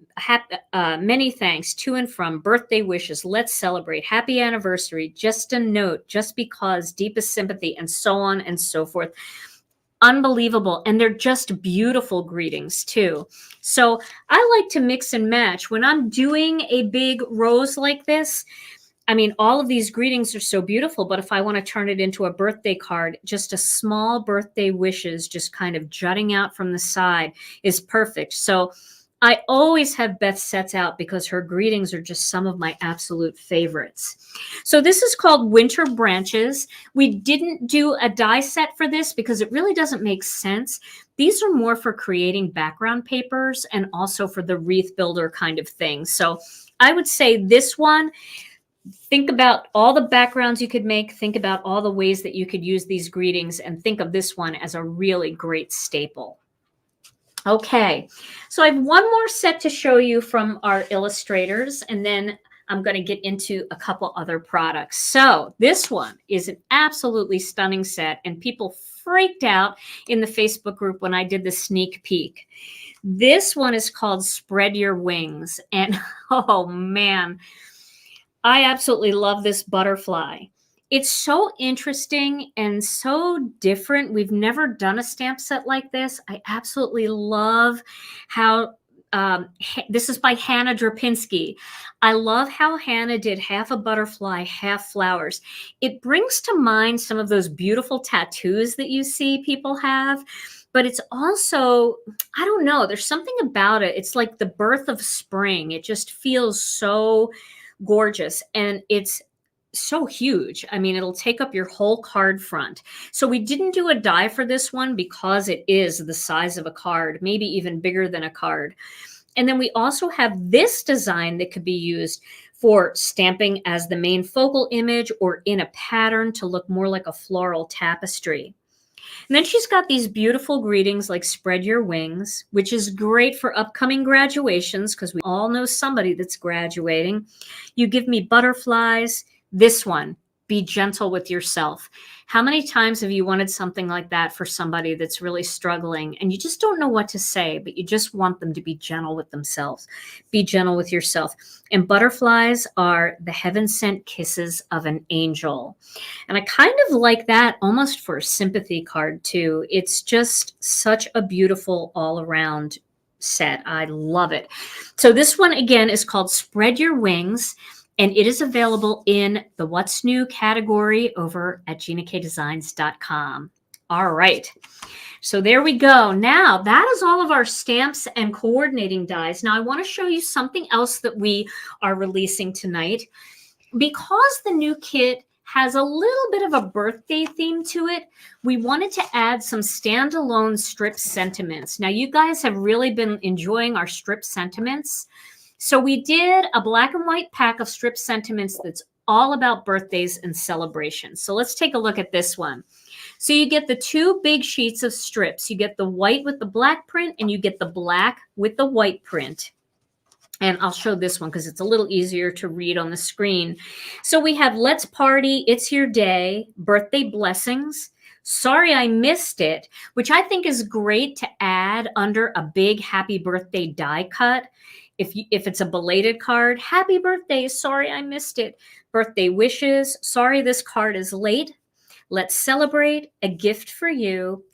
Many thanks, to and from, birthday wishes, let's celebrate, happy anniversary, just a note, just because, deepest sympathy, and so on and so forth. Unbelievable. And they're just beautiful greetings too. So I like to mix and match. When I'm doing a big rose like this, I mean, all of these greetings are so beautiful, but if I want to turn it into a birthday card, just a small birthday wishes just kind of jutting out from the side is perfect. So I always have Beth sets out because her greetings are just some of my absolute favorites. So this is called Winter Branches. We didn't do a die set for this because it really doesn't make sense. These are more for creating background papers and also for the wreath builder kind of thing. So I would say this one, think about all the backgrounds you could make, think about all the ways that you could use these greetings, and think of this one as a really great staple. Okay, so I have one more set to show you from our illustrators, and then I'm going to get into a couple other products. So this one is an absolutely stunning set, and people freaked out in the Facebook group when I did the sneak peek. This one is called Spread Your Wings, and oh man, I absolutely love this butterfly. It's so interesting and so different. We've never done a stamp set like this. I absolutely love how this is by Hannah Drapinski. I love how Hannah did half a butterfly, half flowers. It brings to mind some of those beautiful tattoos that you see people have, but it's also, I don't know, there's something about it. It's like the birth of spring. It just feels so gorgeous, and it's so huge. I mean, it'll take up your whole card front. So we didn't do a die for this one because it is the size of a card, maybe even bigger than a card. And then we also have this design that could be used for stamping as the main focal image or in a pattern to look more like a floral tapestry. And then she's got these beautiful greetings like Spread Your Wings, which is great for upcoming graduations because we all know somebody that's graduating. You Give Me Butterflies. This one, Be Gentle with Yourself. How many times have you wanted something like that for somebody that's really struggling and you just don't know what to say, but you just want them to be gentle with themselves? Be gentle with yourself. And butterflies are the heaven-sent kisses of an angel. And I kind of like that almost for a sympathy card too. It's just such a beautiful all-around set. I love it. So this one again is called Spread Your Wings. And it is available in the What's New category over at GinaKDesigns.com. All right. So there we go. Now, that is all of our stamps and coordinating dies. Now, I want to show you something else that we are releasing tonight. Because the new kit has a little bit of a birthday theme to it, we wanted to add some standalone strip sentiments. Now, you guys have really been enjoying our strip sentiments. So we did a black and white pack of strip sentiments that's all about birthdays and celebrations. So let's take a look at this one. So you get the two big sheets of strips. You get the white with the black print and you get the black with the white print. And I'll show this one because it's a little easier to read on the screen. So we have Let's Party, It's Your Day, Birthday Blessings, Sorry I Missed It, which I think is great to add under a big happy birthday die cut. If it's a belated card, happy birthday, sorry I missed it. Birthday wishes, sorry this card is late. Let's celebrate, a gift for you.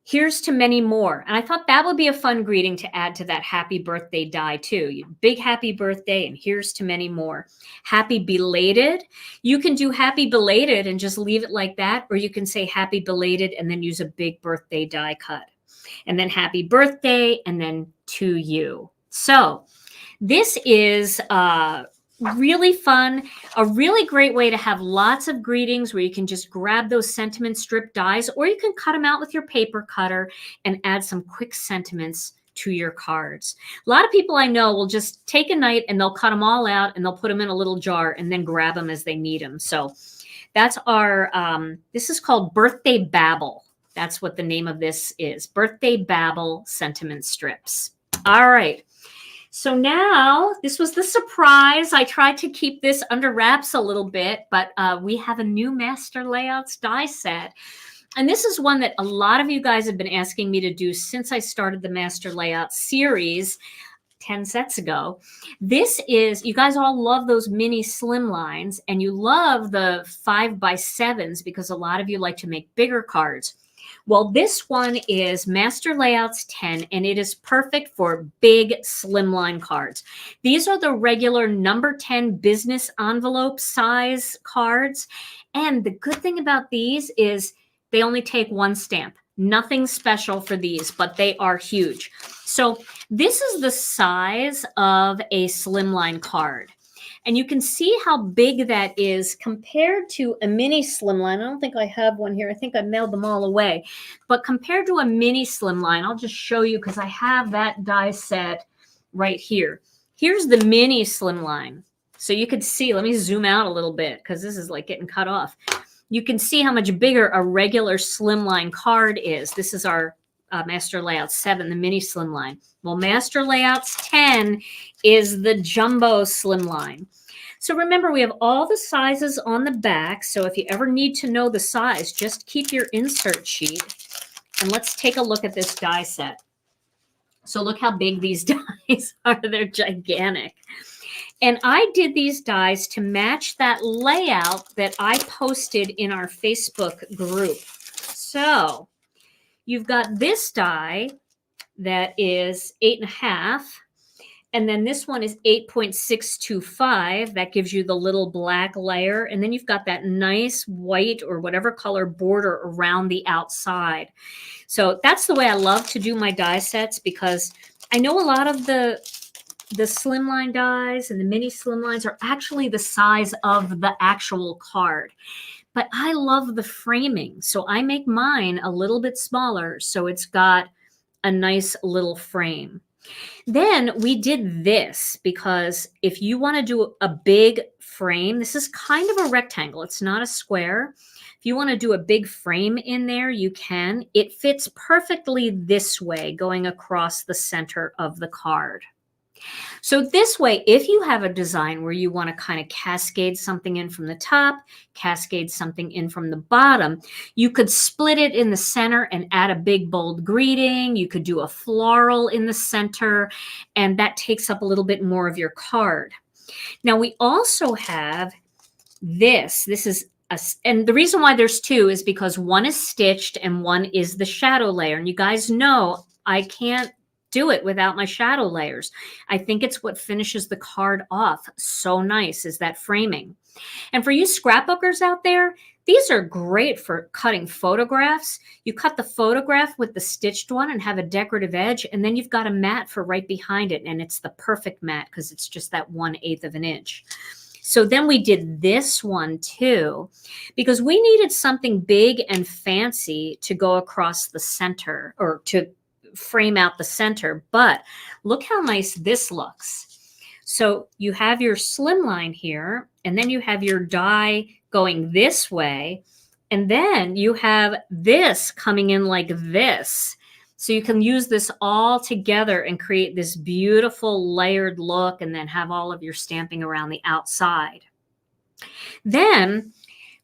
Here's to many more. And I thought that would be a fun greeting to add to that happy birthday die too. Big happy birthday and here's to many more. Happy belated. You can do happy belated and just leave it like that, or you can say happy belated and then use a big birthday die cut. And then happy birthday and then to you. So this is really fun, a really great way to have lots of greetings where you can just grab those sentiment strip dies, or you can cut them out with your paper cutter and add some quick sentiments to your cards. A lot of people I know will just take a night and they'll cut them all out and they'll put them in a little jar and then grab them as they need them. So that's our, this is called Birthday Babble. That's what the name of this is, Birthday Babble Sentiment Strips. All right. So now, this was the surprise. I tried to keep this under wraps a little bit, but we have a new Master Layouts die set. And this is one that a lot of you guys have been asking me to do since I started the Master Layout series 10 sets ago. This is, you guys all love those mini slimlines, and you love the 5x7s because a lot of you like to make bigger cards. Well, this one is Master Layouts 10, and it is perfect for big slimline cards. These are the regular number 10 business envelope size cards. And the good thing about these is they only take one stamp. Nothing special for these, but they are huge. So this is the size of a slimline card. And you can see how big that is compared to a mini slimline. I don't think I have one here. I think I mailed them all away. But compared to a mini slimline, I'll just show you because I have that die set right here. Here's the mini slimline. So you could see, let me zoom out a little bit because this is like getting cut off. You can see how much bigger a regular slimline card is. This is our Master Layout 7, the mini slimline. Well, Master Layouts 10 is the jumbo slimline. So remember, we have all the sizes on the back. So if you ever need to know the size, just keep your insert sheet. And let's take a look at this die set. So look how big these dies are. They're gigantic. And I did these dies to match that layout that I posted in our Facebook group. So you've got this die that is 8.5, and then this one is 8.625. That gives you the little black layer. And then you've got that nice white or whatever color border around the outside. So that's the way I love to do my die sets, because I know a lot of the slimline dies and the mini slimlines are actually the size of the actual card. But I love the framing, so I make mine a little bit smaller so it's got a nice little frame. Then we did this because if you want to do a big frame, this is kind of a rectangle. It's not a square. If you want to do a big frame in there, you can. It fits perfectly this way, going across the center of the card. So this way, if you have a design where you want to kind of cascade something in from the top, cascade something in from the bottom, you could split it in the center and add a big bold greeting. You could do a floral in the center, and that takes up a little bit more of your card. Now we also have this. This is and the reason why there's two is because one is stitched and one is the shadow layer. And you guys know I can't do it without my shadow layers. I think it's what finishes the card off so nice, is that framing. And for you scrapbookers out there, these are great for cutting photographs. You cut the photograph with the stitched one and have a decorative edge, and then you've got a mat for right behind it, and it's the perfect mat because it's just that 1/8 of an inch. So then we did this one too, because we needed something big and fancy to go across the center, or to frame out the center. But look how nice this looks. So you have your slimline here, and then you have your die going this way, and then you have this coming in like this. So you can use this all together and create this beautiful layered look, and then have all of your stamping around the outside. Then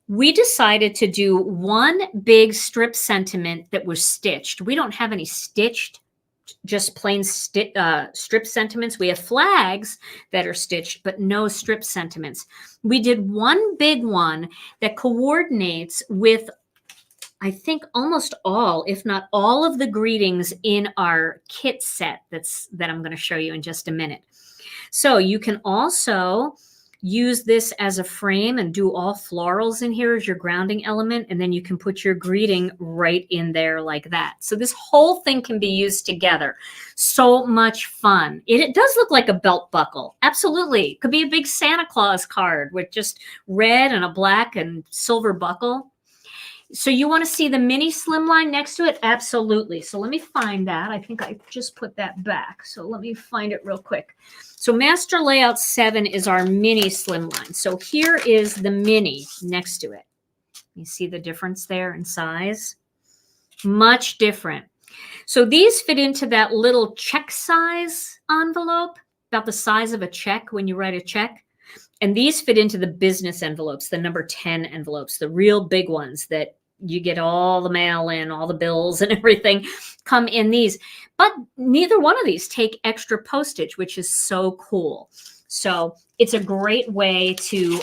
we decided to do one big strip sentiment that was stitched. We don't have any stitched, just plain strip sentiments. We have flags that are stitched, but no strip sentiments. We did one big one that coordinates with, I think, almost all, if not all, of the greetings in our kit set that I'm going to show you in just a minute. So you can also use this as a frame and do all florals in here as your grounding element, and then you can put your greeting right in there like that. So this whole thing can be used together. So much fun. It does look like a belt buckle. Absolutely. Could be a big Santa Claus card with just red and a black and silver buckle. So you want to see the mini slimline next to it? Absolutely. So let me find that. I think I just put that back. So let me find it real quick. So Master Layout 7 is our mini slimline. So here is the mini next to it. You see the difference there in size? Much different. So these fit into that little check size envelope, about the size of a check when you write a check. And these fit into the business envelopes, the number 10 envelopes, the real big ones that you get all the mail in, all the bills and everything come in these. But neither one of these take extra postage, which is so cool. So it's a great way to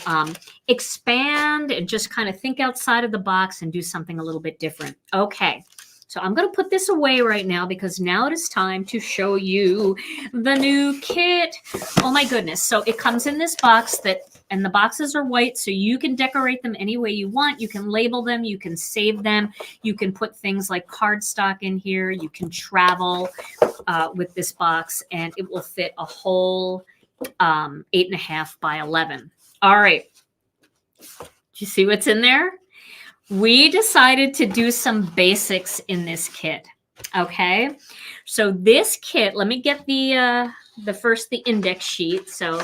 expand and just kind of think outside of the box and do something a little bit different. Okay, so I'm going to put this away right now because now it is time to show you the new kit. Oh my goodness. So it comes in this box that And the boxes are white, so you can decorate them any way you want. You can label them, you can save them, you can put things like cardstock in here, you can travel with this box, and it will fit a whole 8.5 by 11. All right. Do you see what's in there? We decided to do some basics in this kit. Okay. So this kit, let me get the index sheet. So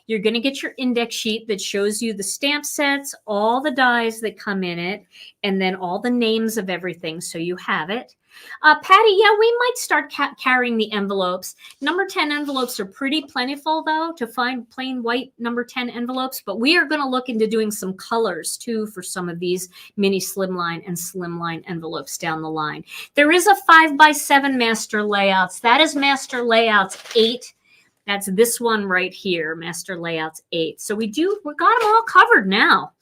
you're going to get your index sheet that shows you the stamp sets, all the dies that come in it, and then all the names of everything. So you have it. Patty, yeah, we might start carrying the envelopes. Number 10 envelopes are pretty plentiful, though, to find plain white number 10 envelopes. But we are going to look into doing some colors, too, for some of these mini slimline and slimline envelopes down the line. There is a 5x7 master layouts. That is master layouts 8. That's this one right here, master layouts 8. So we got them all covered now.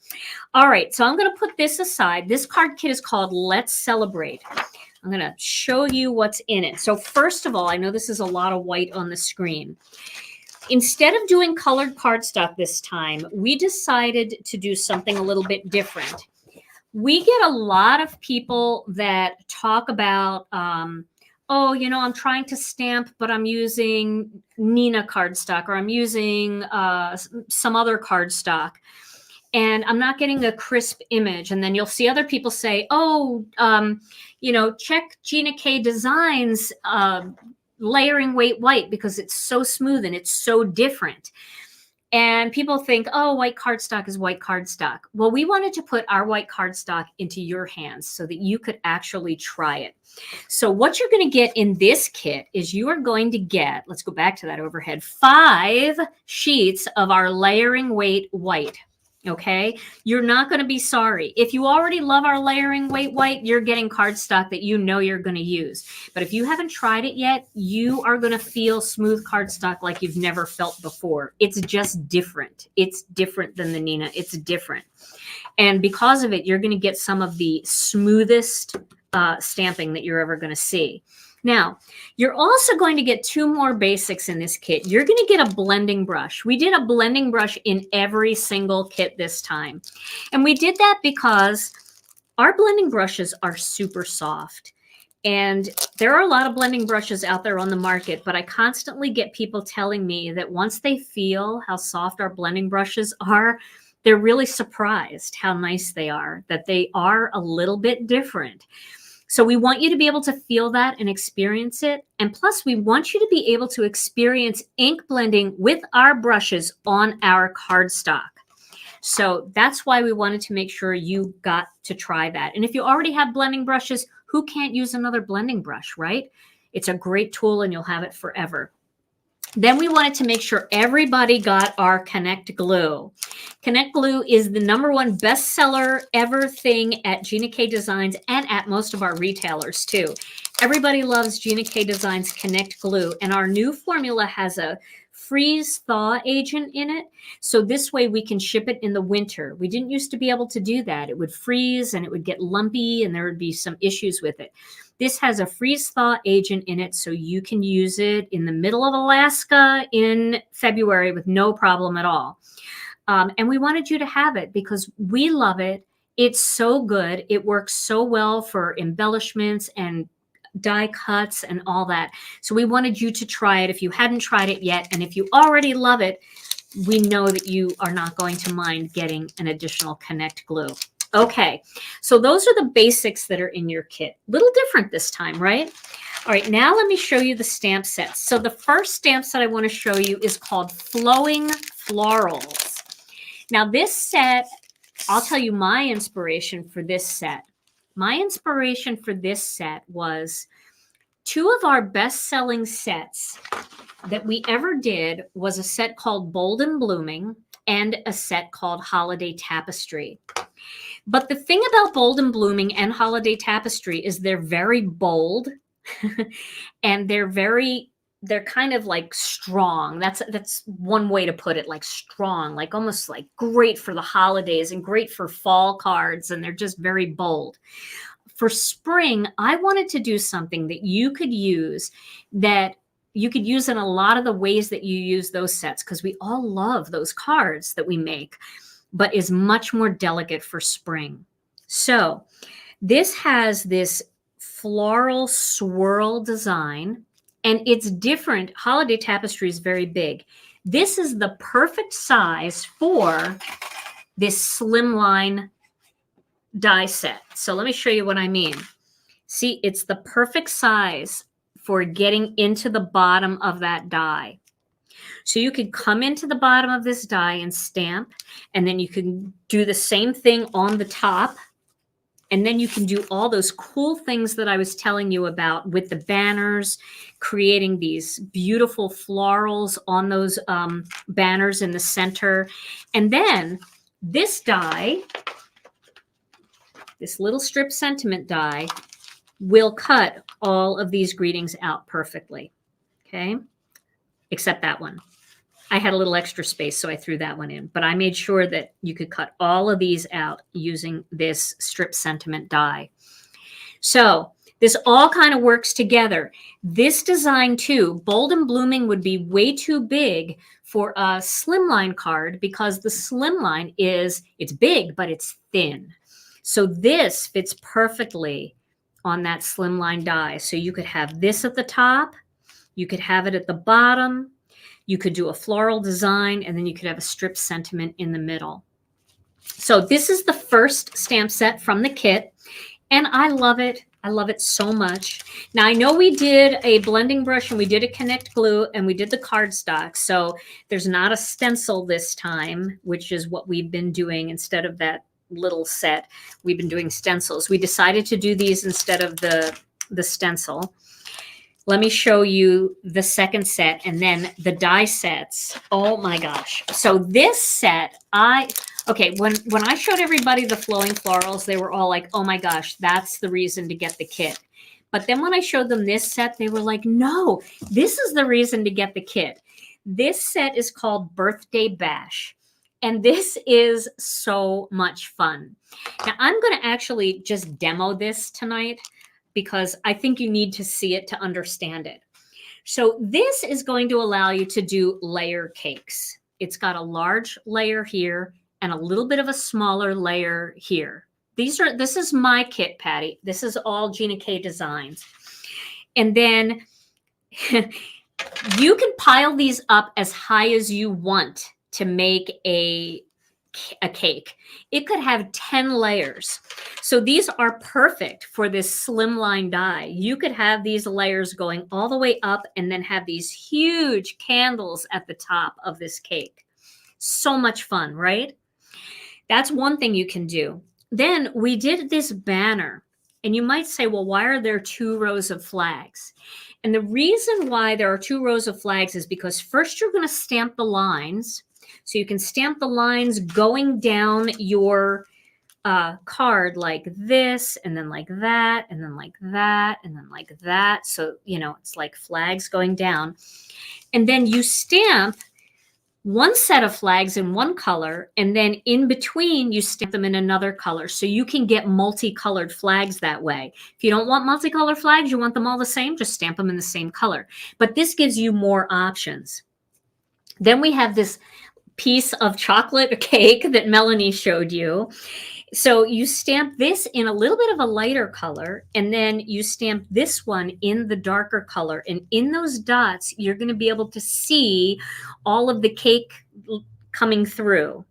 All right, so I'm going to put this aside. This card kit is called Let's Celebrate. I'm going to show you what's in it. So first of all, I know this is a lot of white on the screen. Instead of doing colored cardstock this time, we decided to do something a little bit different. We get a lot of people that talk about, oh, you know, I'm trying to stamp, but I'm using Nina cardstock, or I'm using some other cardstock, and I'm not getting a crisp image. And then you'll see other people say, oh, you know, check Gina K Designs layering weight white because it's so smooth and it's so different. And people think, oh, white cardstock is white cardstock. Well, we wanted to put our white cardstock into your hands so that you could actually try it. So what you're going to get in this kit is you are going to get, let's go back to that overhead, 5 sheets of our layering weight white. Okay, you're not going to be sorry. If you already love our layering weight white, you're getting cardstock that you know you're going to use. But if you haven't tried it yet, you are going to feel smooth cardstock like you've never felt before. It's just different. It's different than the Nina. It's different. And because of it, you're going to get some of the smoothest stamping that you're ever going to see. Now, you're also going to get 2 more basics in this kit. You're going to get a blending brush. We did a blending brush in every single kit this time. And we did that because our blending brushes are super soft. And there are a lot of blending brushes out there on the market, but I constantly get people telling me that once they feel how soft our blending brushes are, they're really surprised how nice they are, that they are a little bit different. So we want you to be able to feel that and experience it. And plus, we want you to be able to experience ink blending with our brushes on our cardstock. So that's why we wanted to make sure you got to try that. And if you already have blending brushes, who can't use another blending brush, right? It's a great tool and you'll have it forever. Then we wanted to make sure everybody got our Connect Glue. Connect Glue is the #1 bestseller ever thing at Gina K Designs and at most of our retailers too. Everybody loves Gina K Designs Connect Glue, and our new formula has a freeze thaw agent in it. So this way we can ship it in the winter. We didn't used to be able to do that. It would freeze and it would get lumpy and there would be some issues with it. This has a freeze thaw agent in it, so you can use it in the middle of Alaska in February with no problem at all. And we wanted you to have it because we love it. It's so good. It works so well for embellishments and die cuts and all that. So we wanted you to try it if you hadn't tried it yet. And if you already love it, we know that you are not going to mind getting an additional Connect Glue. Okay, so those are the basics that are in your kit. Little different this time, right? All right, now let me show you the stamp sets. So the first stamp set I want to show you is called Flowing Florals. Now this set, I'll tell you my inspiration for this set. My inspiration for this set was 2 of our best-selling sets that we ever did was a set called Bold and Blooming and a set called Holiday Tapestry. But the thing about Bold and Blooming and Holiday Tapestry is they're very bold and they're kind of like strong. That's one way to put it, like strong, like almost like great for the holidays and great for fall cards. And they're just very bold. For spring, I wanted to do something that you could use that you could use in a lot of the ways that you use those sets, because we all love those cards that we make, but is much more delicate for spring. So this has this floral swirl design, and it's different. Holiday tapestry is very big. This is the perfect size for this slimline die set. So let me show you what I mean. See, it's the perfect size for getting into the bottom of that die. So you could come into the bottom of this die and stamp, and then you can do the same thing on the top. And then you can do all those cool things that I was telling you about with the banners, creating these beautiful florals on those banners in the center. And then this die, this little strip sentiment die, will cut all of these greetings out perfectly. Okay, except that one. I had a little extra space, so I threw that one in. But I made sure that you could cut all of these out using this strip sentiment die. So this all kind of works together. This design too, Bold and Blooming, would be way too big for a slimline card, because the slimline is, it's big, but it's thin. So this fits perfectly on that slimline die. So you could have this at the top, you could have it at the bottom, you could do a floral design, and then you could have a strip sentiment in the middle. So this is the first stamp set from the kit, and I love it. I love it so much. Now, I know we did a blending brush and we did a Connect glue and we did the cardstock. So there's not a stencil this time, which is what we've been doing instead of that little set. We've been doing stencils. We decided to do these instead of the stencil. Let me show you the second set and then the die sets. Oh my gosh. So this set, okay, when I showed everybody the flowing florals, they were all like, oh my gosh, that's the reason to get the kit. But then when I showed them this set, they were like, no, this is the reason to get the kit. This set is called Birthday Bash. And this is so much fun. Now I'm going to actually just demo this tonight, because I think you need to see it to understand it. So this is going to allow you to do layer cakes. It's got a large layer here and a little bit of a smaller layer here. This is my kit, Patty. This is all Gina K Designs. And then you can pile these up as high as you want to make a cake. It could have 10 layers. So these are perfect for this slimline die. You could have these layers going all the way up and then have these huge candles at the top of this cake. So much fun, right? That's one thing you can do. Then we did this banner, and you might say, well, why are there 2 rows of flags? And the reason why there are 2 rows of flags is because first you're going to stamp the lines. So you can stamp the lines going down your card like this, and then like that, and then like that, and then like that. So, you know, it's like flags going down. And then you stamp one set of flags in one color, and then in between you stamp them in another color. So you can get multicolored flags that way. If you don't want multicolored flags, you want them all the same, just stamp them in the same color. But this gives you more options. Then we have this piece of chocolate cake that Melanie showed you. So you stamp this in a little bit of a lighter color, and then you stamp this one in the darker color. And in those dots, you're going to be able to see all of the cake coming through.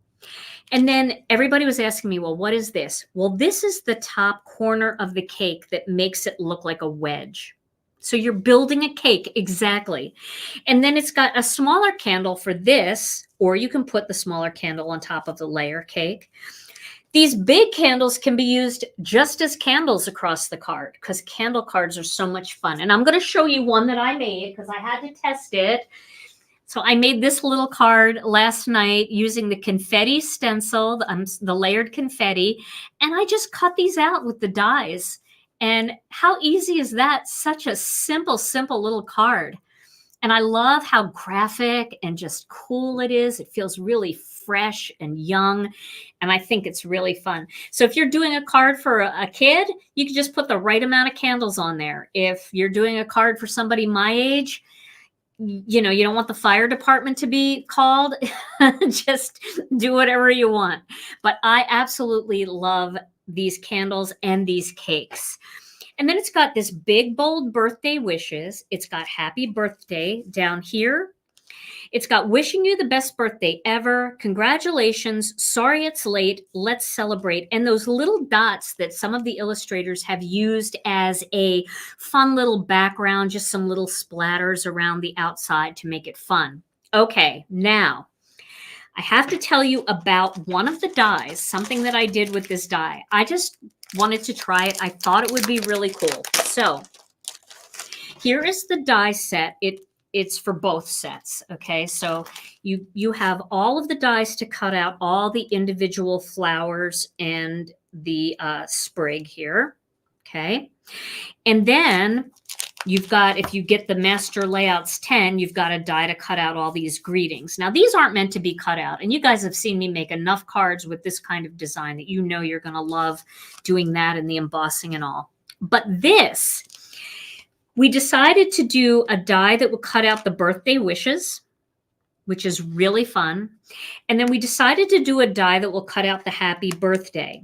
And then everybody was asking me, well, what is this? Well, this is the top corner of the cake that makes it look like a wedge. So you're building a cake, exactly. And then it's got a smaller candle for this, or you can put the smaller candle on top of the layer cake. These big candles can be used just as candles across the card, because candle cards are so much fun. And I'm going to show you one that I made because I had to test it. So I made this little card last night using the confetti stencil, the layered confetti, and I just cut these out with the dies. And how easy is that? Such a simple, simple little card. And I love how graphic and just cool it is. It feels really fresh and young. And I think it's really fun. So if you're doing a card for a kid, you can just put the right amount of candles on there. If you're doing a card for somebody my age, you know, you don't want the fire department to be called. Just do whatever you want. But I absolutely love these candles and these cakes. And then it's got this big, bold birthday wishes. It's got happy birthday down here. It's got wishing you the best birthday ever. Congratulations. Sorry it's late. Let's celebrate. And those little dots that some of the illustrators have used as a fun little background, just some little splatters around the outside to make it fun. Okay, now I have to tell you about one of the dies, something that I did with this die. I just wanted to try it. I thought it would be really cool. So here is the die set. It's for both sets, okay? So you have all of the dies to cut out all the individual flowers and the sprig here, okay? And then you've got, if you get the Master Layouts 10, you've got a die to cut out all these greetings. Now, these aren't meant to be cut out, and you guys have seen me make enough cards with this kind of design that you know you're gonna love doing that and the embossing and all. But this, we decided to do a die that would cut out the birthday wishes, which is really fun. And then we decided to do a die that will cut out the happy birthday.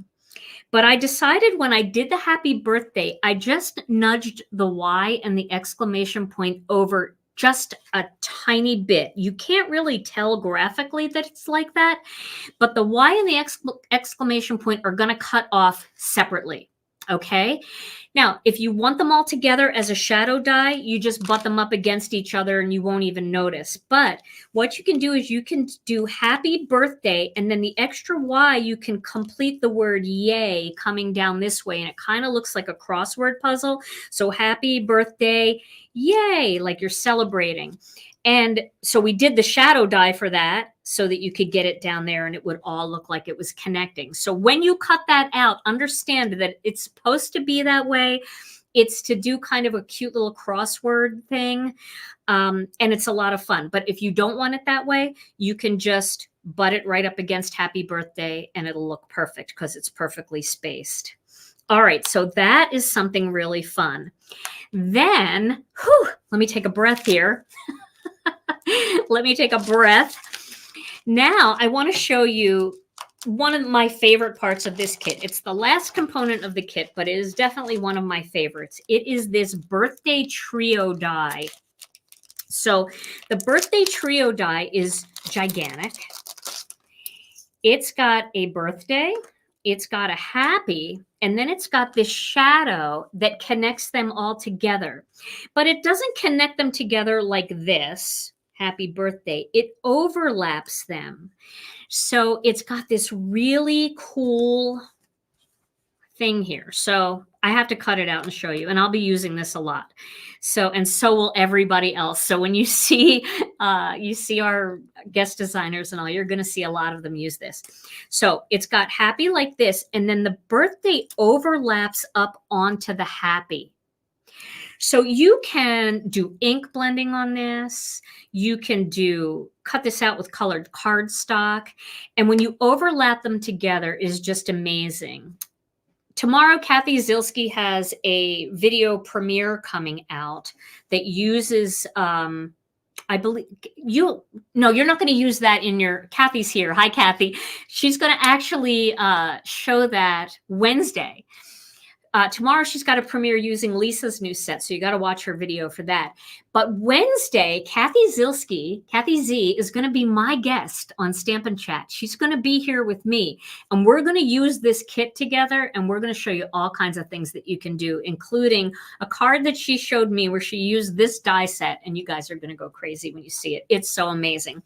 But I decided when I did the happy birthday, I just nudged the Y and the exclamation point over just a tiny bit. You can't really tell graphically that it's like that, but the Y and the exclamation point are going to cut off separately. Okay. Now, if you want them all together as a shadow die, you just butt them up against each other and you won't even notice. But what you can do is you can do happy birthday, and then the extra Y, you can complete the word yay coming down this way. And it kind of looks like a crossword puzzle. So happy birthday, yay, like you're celebrating. And so we did the shadow die for that so that you could get it down there and it would all look like it was connecting. So when you cut that out, understand that it's supposed to be that way. It's to do kind of a cute little crossword thing. And it's a lot of fun. But if you don't want it that way, you can just butt it right up against happy birthday and it'll look perfect because it's perfectly spaced. All right, so that is something really fun. Then, let me take a breath here. Let me take a breath. Now I want to show you one of my favorite parts of this kit. It's the last component of the kit, but it is definitely one of my favorites. It is this birthday trio die. So the birthday trio die is gigantic. It's got a birthday, it's got a happy, and then it's got this shadow that connects them all together. But it doesn't connect them together like this. Happy birthday. It overlaps them. So it's got this really cool thing here. So I have to cut it out and show you, and I'll be using this a lot. So, and so will everybody else. So when you see our guest designers and all, you're going to see a lot of them use this. So it's got happy like this, and then the birthday overlaps up onto the happy. So you can do ink blending on this. You can cut this out with colored cardstock. And when you overlap them together is just amazing. Tomorrow, Kathy Zilski has a video premiere coming out that uses, I believe, you're not going to use that in your, Kathy's here. Hi, Kathy. She's going to actually show that Wednesday. Tomorrow, she's got a premiere using Lisa's new set, so you got to watch her video for that. But Wednesday, Kathy Z, is going to be my guest on Stampin' Chat. She's going to be here with me, and we're going to use this kit together, and we're going to show you all kinds of things that you can do, including a card that she showed me where she used this die set, and you guys are going to go crazy when you see it. It's so amazing.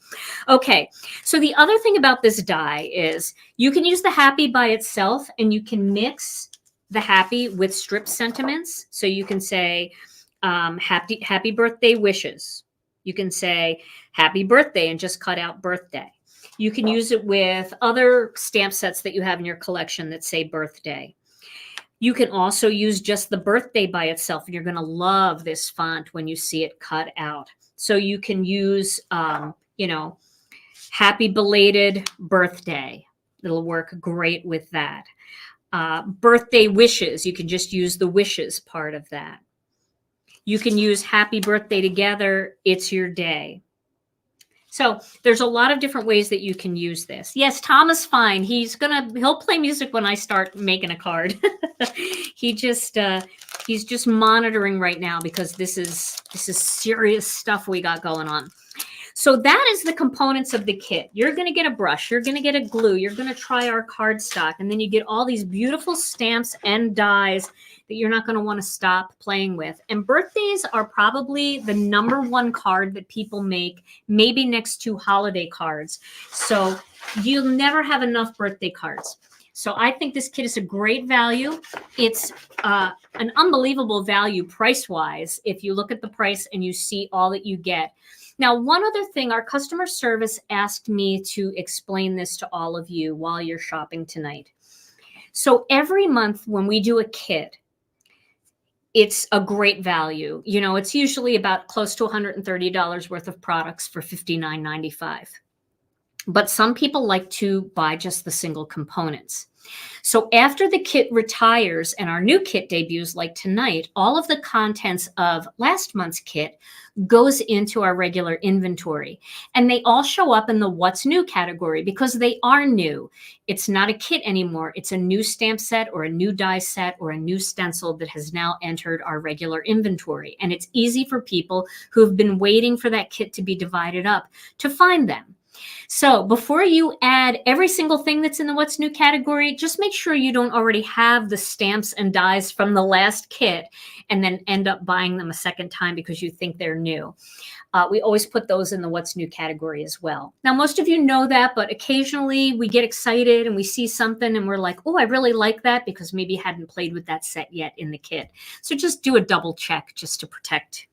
Okay, so the other thing about this die is you can use the happy by itself, and you can mix the happy with strip sentiments. So you can say happy birthday wishes. You can say happy birthday and just cut out birthday. You can use it with other stamp sets that you have in your collection that say birthday. You can also use just the birthday by itself, and you're going to love this font when you see it cut out. So you can use, happy belated birthday. It'll work great with that. Birthday wishes, you can just use the wishes part of that. You can use happy birthday together. It's your day. So there's a lot of different ways that you can use this. Yes, Tom is fine. He'll play music when I start making a card. He's just monitoring right now because this is serious stuff we got going on. So that is the components of the kit. You're going to get a brush. You're going to get a glue. You're going to try our cardstock. And then you get all these beautiful stamps and dies that you're not going to want to stop playing with. And birthdays are probably the #1 card that people make, maybe next to holiday cards. So you'll never have enough birthday cards. So I think this kit is a great value. It's an unbelievable value price-wise if you look at the price and you see all that you get. Now, one other thing, our customer service asked me to explain this to all of you while you're shopping tonight. So every month when we do a kit, it's a great value. You know, it's usually about close to $130 worth of products for $59.95. But some people like to buy just the single components. So after the kit retires and our new kit debuts like tonight, all of the contents of last month's kit goes into our regular inventory. And they all show up in the what's new category because they are new. It's not a kit anymore. It's a new stamp set or a new die set or a new stencil that has now entered our regular inventory. And it's easy for people who have been waiting for that kit to be divided up to find them. So before you add every single thing that's in the what's new category, just make sure you don't already have the stamps and dies from the last kit and then end up buying them a second time because you think they're new. We always put those in the what's new category as well. Now, most of you know that, but occasionally we get excited and we see something and we're like, oh, I really like that because maybe you hadn't played with that set yet in the kit. So just do a double check just to protect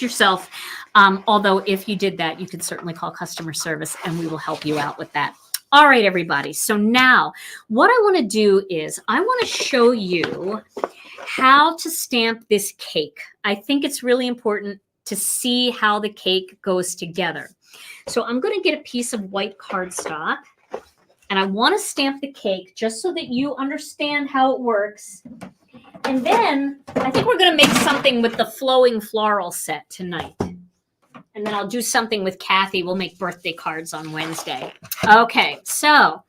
yourself. Although if you did that, you could certainly call customer service and we will help you out with that. All right, everybody. So now what I want to do is I want to show you how to stamp this cake. I think it's really important to see how the cake goes together. So I'm going to get a piece of white cardstock and I want to stamp the cake just so that you understand how it works. And then I think we're going to make something with the flowing floral set tonight. And then I'll do something with Kathy. We'll make birthday cards on Wednesday. Okay, so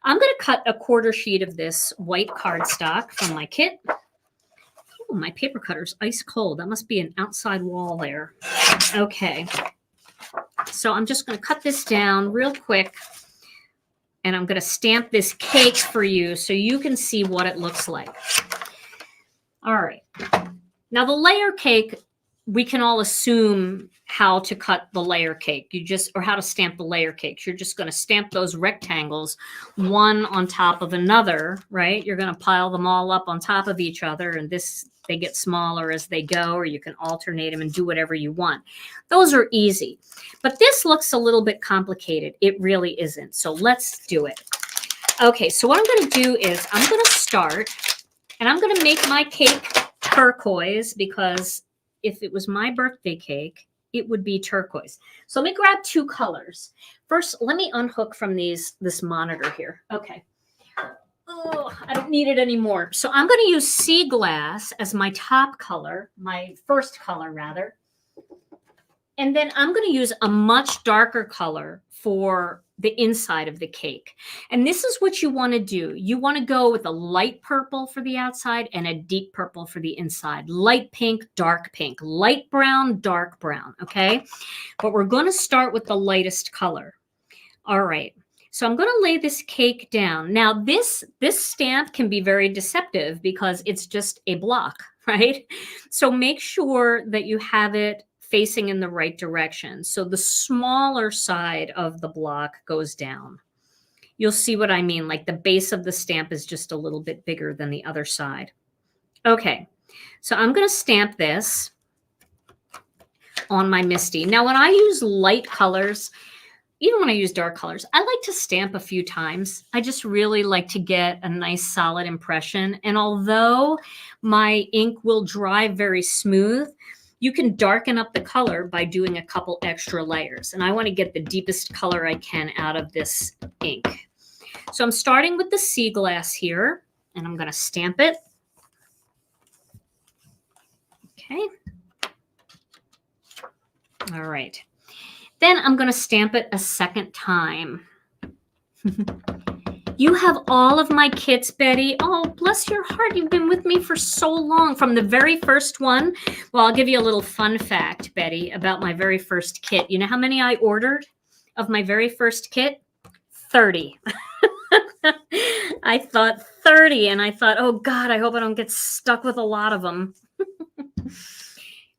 I'm going to cut a 1/4 sheet of this white cardstock from my kit. Oh, my paper cutter's ice cold. That must be an outside wall there. Okay, so I'm just going to cut this down real quick. And I'm going to stamp this cake for you so you can see what it looks like. All right. Now the layer cake, we can all assume how to cut the layer cake. Or how to stamp the layer cakes. You're just going to stamp those rectangles one on top of another, right? You're going to pile them all up on top of each other and they get smaller as they go, or you can alternate them and do whatever you want. Those are easy. But this looks a little bit complicated. It really isn't. So let's do it. Okay, so what I'm going to do is I'm going to start and I'm going to make my cake turquoise because if it was my birthday cake, it would be turquoise. So let me grab 2 colors. First, let me unhook from this monitor here. Okay. Oh, I don't need it anymore. So I'm going to use sea glass as my top color, my first color rather. And then I'm going to use a much darker color for the inside of the cake. And this is what you want to do. You want to go with a light purple for the outside and a deep purple for the inside. Light pink, dark pink, light brown, dark brown, okay? But we're going to start with the lightest color. All right. So I'm going to lay this cake down. Now this stamp can be very deceptive because it's just a block, right? So make sure that you have it facing in the right direction. So the smaller side of the block goes down. You'll see what I mean. Like the base of the stamp is just a little bit bigger than the other side. Okay, so I'm going to stamp this on my Misty. Now, when I use light colors, even when I use dark colors, I like to stamp a few times. I just really like to get a nice solid impression. And although my ink will dry very smooth, you can darken up the color by doing a couple extra layers. And I want to get the deepest color I can out of this ink. So I'm starting with the sea glass here, and I'm going to stamp it. Okay. All right. Then I'm going to stamp it a second time. You have all of my kits, Betty. Oh, bless your heart. You've been with me for so long. From the very first one. Well, I'll give you a little fun fact, Betty, about my very first kit. You know how many I ordered of my very first kit? 30. I thought 30, and I thought, oh, God, I hope I don't get stuck with a lot of them.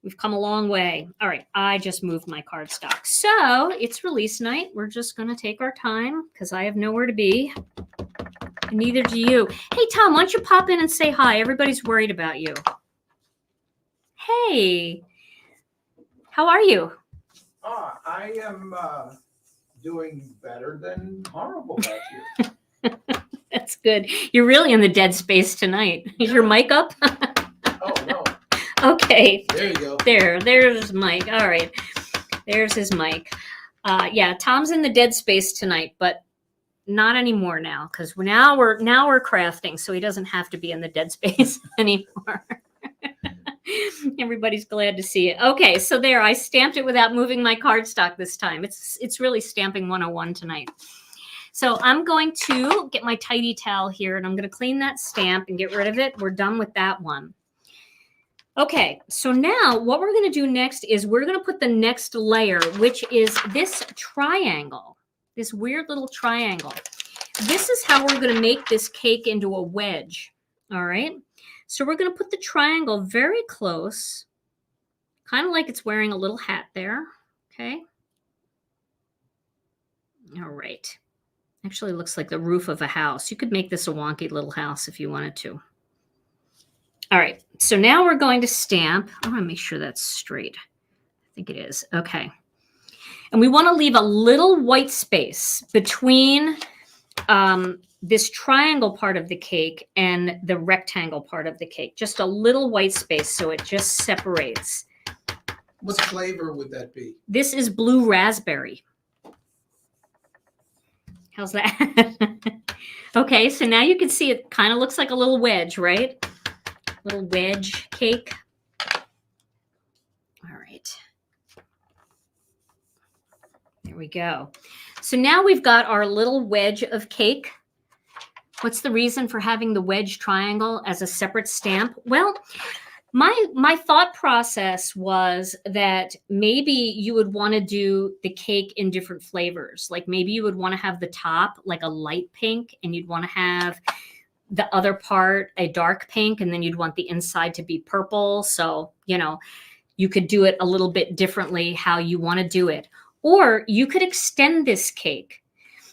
We've come a long way. All right, I just moved my cardstock. So it's release night. We're just going to take our time because I have nowhere to be. And neither do you. Hey, Tom, why don't you pop in and say hi? Everybody's worried about you. Hey, how are you? I am doing better than horrible last year. That's good. You're really in the dead space tonight. Is your mic up? Oh, no. Okay. There you go. There's Mike. All right. There's his mic. Yeah, Tom's in the dead space tonight, but not anymore now, because now we're crafting, so he doesn't have to be in the dead space anymore. Everybody's glad to see it. Okay, so there, I stamped it without moving my cardstock this time. It's really stamping 101 tonight. So I'm going to get my tidy towel here, and I'm going to clean that stamp and get rid of it. We're done with that one. Okay, so now what we're going to do next is we're going to put the next layer, which is this triangle, this weird little triangle. This is how we're going to make this cake into a wedge. All right, so we're going to put the triangle very close, kind of like it's wearing a little hat there. Okay. All right. Actually looks like the roof of a house. You could make this a wonky little house if you wanted to. All right, so now we're going to stamp. I want to make sure that's straight. I think it is. Okay. And we want to leave a little white space between this triangle part of the cake and the rectangle part of the cake. Just a little white space so it just separates. What flavor would that be? This is blue raspberry. How's that? Okay, so now you can see it kind of looks like a little wedge, right? Little wedge cake. All right. There we go. So now we've got our little wedge of cake. What's the reason for having the wedge triangle as a separate stamp? Well, my thought process was that maybe you would want to do the cake in different flavors. Like maybe you would want to have the top like a light pink, and you'd want to have the other part a dark pink, and then you'd want the inside to be purple. So, you know, you could do it a little bit differently how you want to do it. Or you could extend this cake.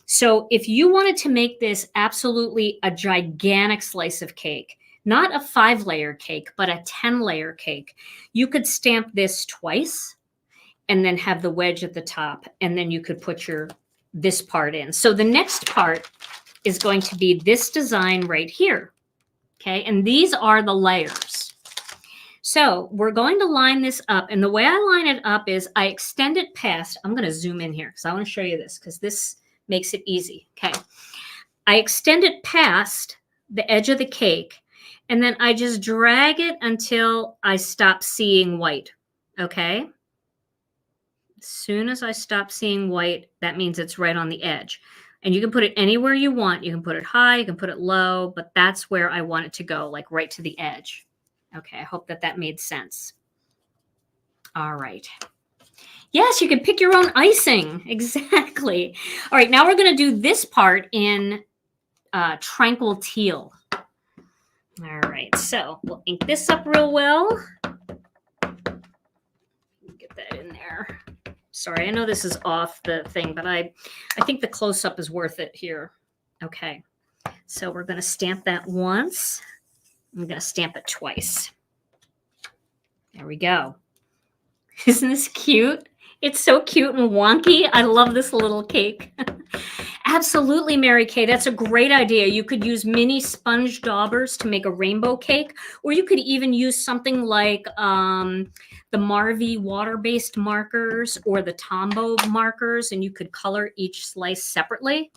So if you wanted to make this absolutely a gigantic slice of cake, not a 5-layer cake, but a 10-layer cake, you could stamp this twice and then have the wedge at the top, and then you could put this part in. So the next part is going to be this design right here. Okay, and these are the layers. So we're going to line this up, and the way I line it up is I extend it past, I'm going to zoom in here because I want to show you this because this makes it easy. Okay, I extend it past the edge of the cake, and then I just drag it until I stop seeing white. Okay, as soon as I stop seeing white, that means it's right on the edge. And you can put it anywhere you want. You can put it high, you can put it low, but that's where I want it to go, like right to the edge. Okay, I hope that made sense. All right. Yes, you can pick your own icing. Exactly. All right, now we're going to do this part in Tranquil Teal. All right, so we'll ink this up real well. Get that in there. Sorry, I know this is off the thing, but I think the close-up is worth it here. Okay, so we're going to stamp that once. I'm going to stamp it twice. There we go. Isn't this cute? It's so cute and wonky. I love this little cake. Absolutely, Mary Kay. That's a great idea. You could use mini sponge daubers to make a rainbow cake, or you could even use something like the Marvy water-based markers or the Tombow markers, and you could color each slice separately.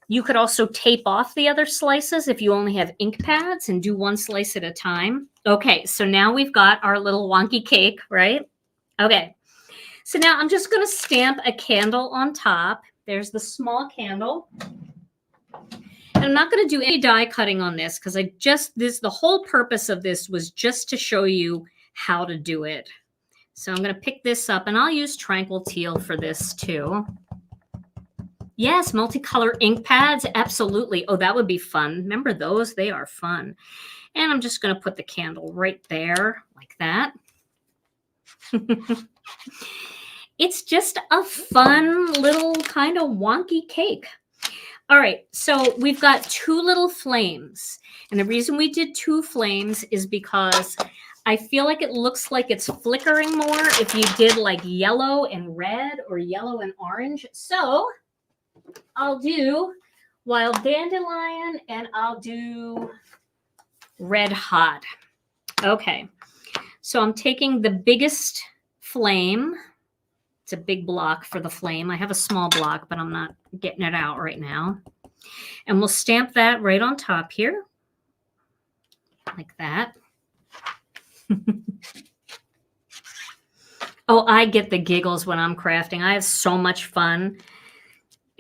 You could also tape off the other slices if you only have ink pads and do one slice at a time. Okay, so now we've got our little wonky cake, right? Okay, So now I'm just going to stamp a candle on top. There's the small candle. And I'm not going to do any die cutting on this because the whole purpose of this was just to show you how to do it. So I'm going to pick this up, and I'll use Tranquil Teal for this too. Yes, multicolor ink pads, absolutely. Oh, that would be fun. Remember those? They are fun. And I'm just going to put the candle right there like that. It's just a fun little kind of wonky cake. All right, so we've got 2 little flames. And the reason we did 2 flames is because I feel like it looks like it's flickering more if you did like yellow and red or yellow and orange. So I'll do Wild Dandelion and I'll do Red Hot. Okay, so I'm taking the biggest flame. It's a big block for the flame. I have a small block, but I'm not getting it out right now. And we'll stamp that right on top here, like that. Oh, I get the giggles when I'm crafting. I have so much fun.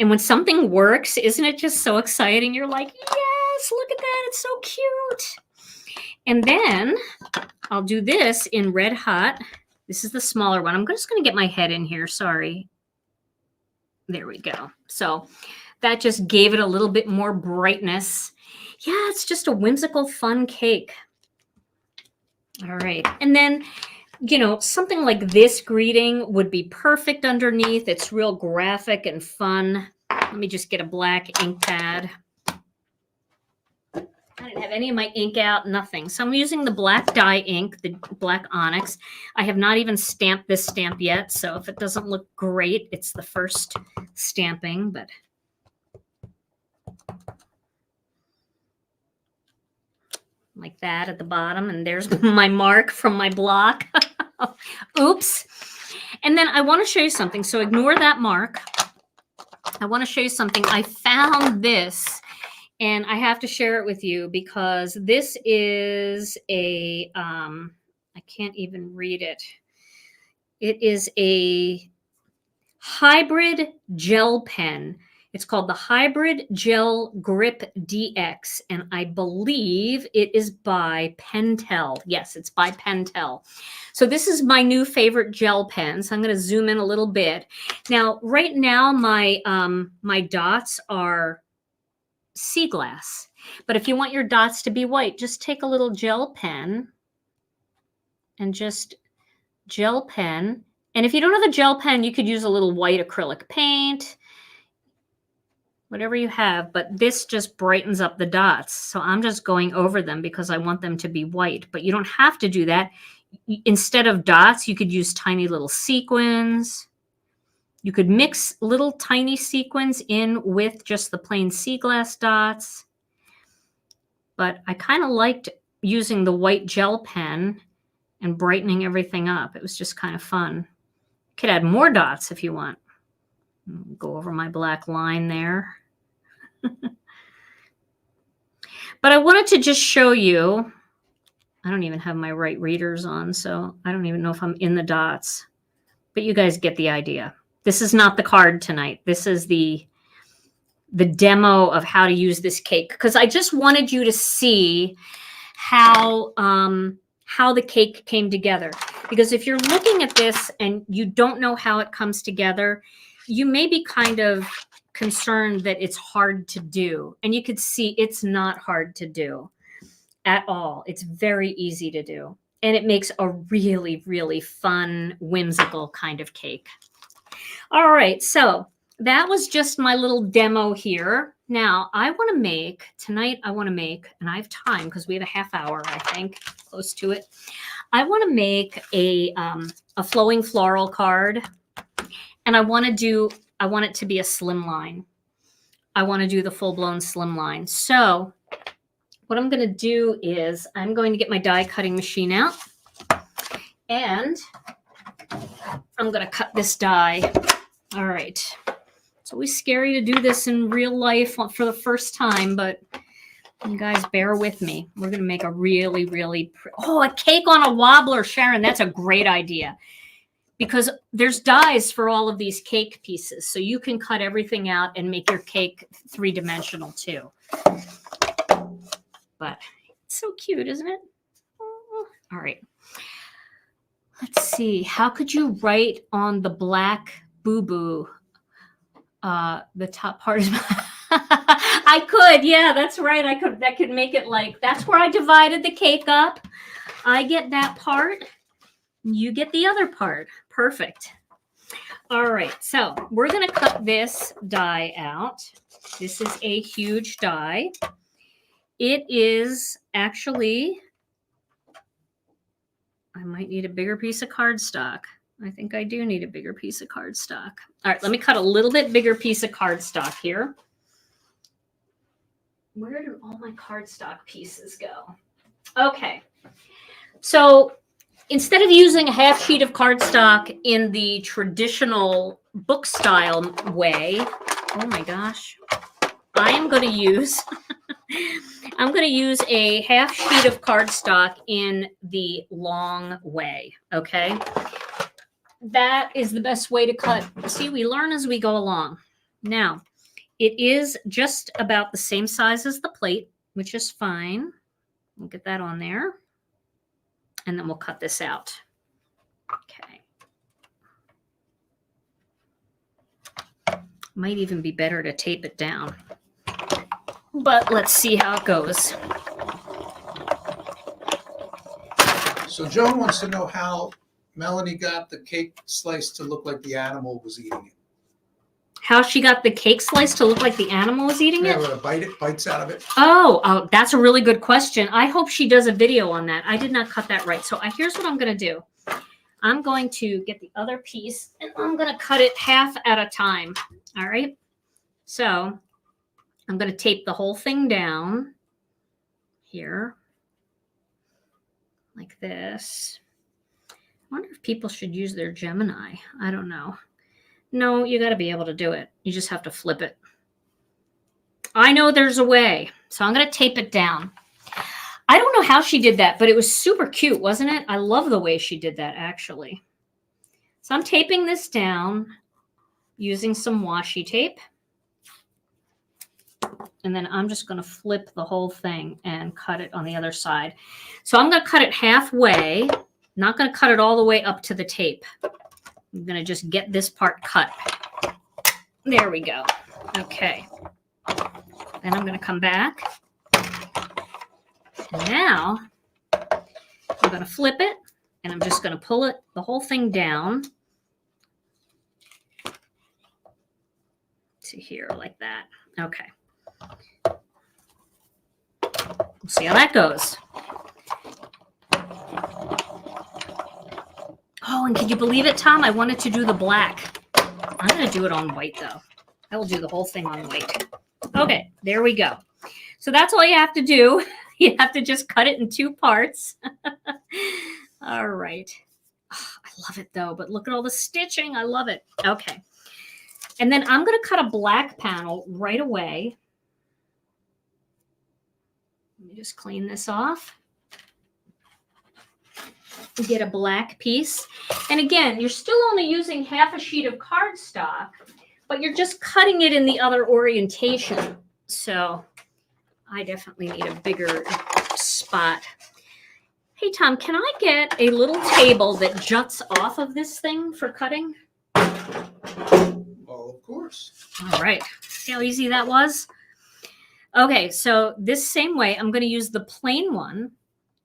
And when something works, isn't it just so exciting? You're like, yes, look at that. It's so cute. And then I'll do this in Red Hot. This is the smaller one. I'm just going to get my head in here. Sorry. There we go. So that just gave it a little bit more brightness. Yeah, it's just a whimsical, fun cake. All right. And then, you know, something like this greeting would be perfect underneath. It's real graphic and fun. Let me just get a black ink pad. I didn't have any of my ink out, nothing. So I'm using the black dye ink, the black onyx. I have not even stamped this stamp yet, so if it doesn't look great, it's the first stamping, but like that at the bottom, and there's my mark from my block. Oops. And then I want to show you something, so ignore that mark. I want to show you something. I found this. And I have to share it with you because this is a, I can't even read it. It is a hybrid gel pen. It's called the Hybrid Gel Grip DX. And I believe it is by Pentel. Yes, it's by Pentel. So this is my new favorite gel pen. So I'm going to zoom in a little bit. Now, right now, my dots are sea glass, but if you want your dots to be white, just take a little gel pen and just gel pen. And if you don't have a gel pen, you could use a little white acrylic paint, whatever you have, but this just brightens up the dots. So I'm just going over them because I want them to be white, but you don't have to do that. Instead of dots, you could use tiny little sequins. You could mix little tiny sequins in with just the plain sea glass dots. But I kind of liked using the white gel pen and brightening everything up. It was just kind of fun. You could add more dots if you want. Go over my black line there. But I wanted to just show you, I don't even have my right readers on, so I don't even know if I'm in the dots. But you guys get the idea. This is not the card tonight. This is the demo of how to use this cake, because I just wanted you to see how the cake came together. Because if you're looking at this and you don't know how it comes together, you may be kind of concerned that it's hard to do. And you could see it's not hard to do at all. It's very easy to do. And it makes a really, really fun, whimsical kind of cake. All right, so that was just my little demo here. Now, I want to make, tonight I want to make, and I have time because we have a half hour, I think, close to it. I want to make a flowing floral card, and I want it to be a slimline. I want to do the full-blown slimline. So what I'm going to do is I'm going to get my die cutting machine out, and I'm going to cut this die. All right. It's always scary to do this in real life for the first time, but you guys bear with me. We're going to make a really, really, a cake on a wobbler, Sharon. That's a great idea. because there's dies for all of these cake pieces. So you can cut everything out and make your cake 3-dimensional too. But it's so cute, isn't it? All right. Let's see. How could you write on the black boo-boo? The top part is... I could. Yeah, that's right. I could. That could make it like... That's where I divided the cake up. I get that part. You get the other part. Perfect. All right. So we're going to cut this die out. This is a huge die. It is actually... I might need a bigger piece of cardstock. I think I do need a bigger piece of cardstock. All right, let me cut a little bit bigger piece of cardstock here. Where do all my cardstock pieces go? Okay, so instead of using a half sheet of cardstock in the traditional book style way, oh my gosh, I am going to use... I'm going to use a half sheet of cardstock in the long way, okay? That is the best way to cut. See, we learn as we go along. Now, it is just about the same size as the plate, which is fine. We'll get that on there. And then we'll cut this out. Okay. Might even be better to tape it down. But let's see how it goes. So Joan wants to know how Melanie got the cake slice to look like the animal was eating it. How she got the cake slice to look like the animal was eating Yeah, it? where it bites out of it. Oh, that's a really good question. I hope she does a video on that. I did not cut that right. So here's what I'm going to do. I'm going to get the other piece and I'm going to cut it half at a time. All right. So I'm going to tape the whole thing down here like this. I wonder if people should use their Gemini. I don't know. No, you got to be able to do it. You just have to flip it. I know there's a way. So I'm going to tape it down. I don't know how she did that, but it was super cute, wasn't it? I love the way she did that, actually. So I'm taping this down using some washi tape. And then I'm just going to flip the whole thing and cut it on the other side. So I'm going to cut it halfway. Not going to cut it all the way up to the tape. I'm going to just get this part cut. There we go. Okay. Then I'm going to come back. Now I'm going to flip it and I'm just going to pull it, the whole thing down to here like that. Okay. We'll see how that goes. Oh, and can you believe it, Tom? I wanted to do the black. I'm going to do it on white, though. I will do the whole thing on white. Okay, there we go. So that's all you have to do. You have to just cut it in 2 parts. All right. Oh, I love it, though. But look at all the stitching. I love it. Okay. And then I'm going to cut a black panel right away. Let me just clean this off. Get a black piece. And again, you're still only using half a sheet of cardstock, but you're just cutting it in the other orientation. So I definitely need a bigger spot. Hey, Tom, can I get a little table that juts off of this thing for cutting? Oh, of course. All right. See how easy that was? Okay, so this same way, I'm going to use the plain one,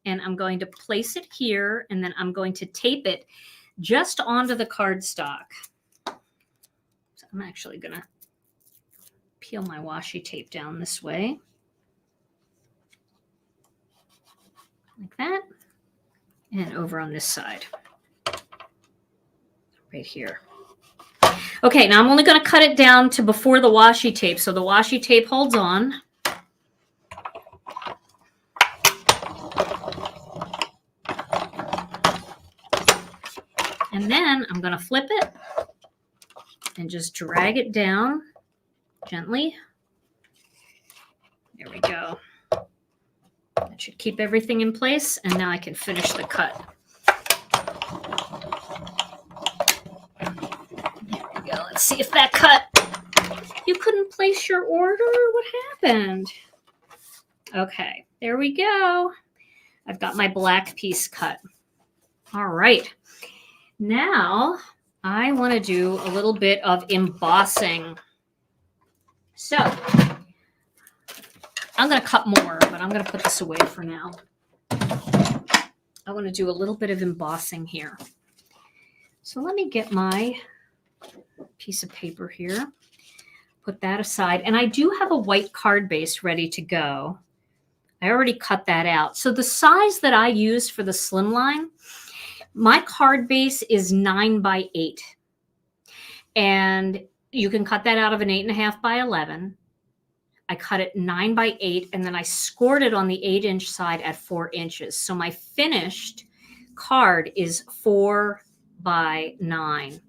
and I'm going to place it here, and then I'm going to tape it just onto the cardstock. So I'm actually going to peel my washi tape down this way. Like that. And over on this side. Right here. Okay, now I'm only going to cut it down to before the washi tape, so the washi tape holds on. And then I'm going to flip it and just drag it down gently. There we go. That should keep everything in place. And now I can finish the cut. Let's see if that cut. You couldn't place your order? What happened? Okay, there we go. I've got my black piece cut. All right. Now I want to do a little bit of embossing. So I'm going to cut more, but I'm going to put this away for now. I want to do a little bit of embossing here. So let me get my piece of paper here. Put that aside. And I do have a white card base ready to go. I already cut that out. So the size that I use for the slimline, my card base is 9 by 8. And you can cut that out of an 8.5 by 11. I cut it 9 by 8, and then I scored it on the 8-inch side at 4 inches. So my finished card is 4 by 9.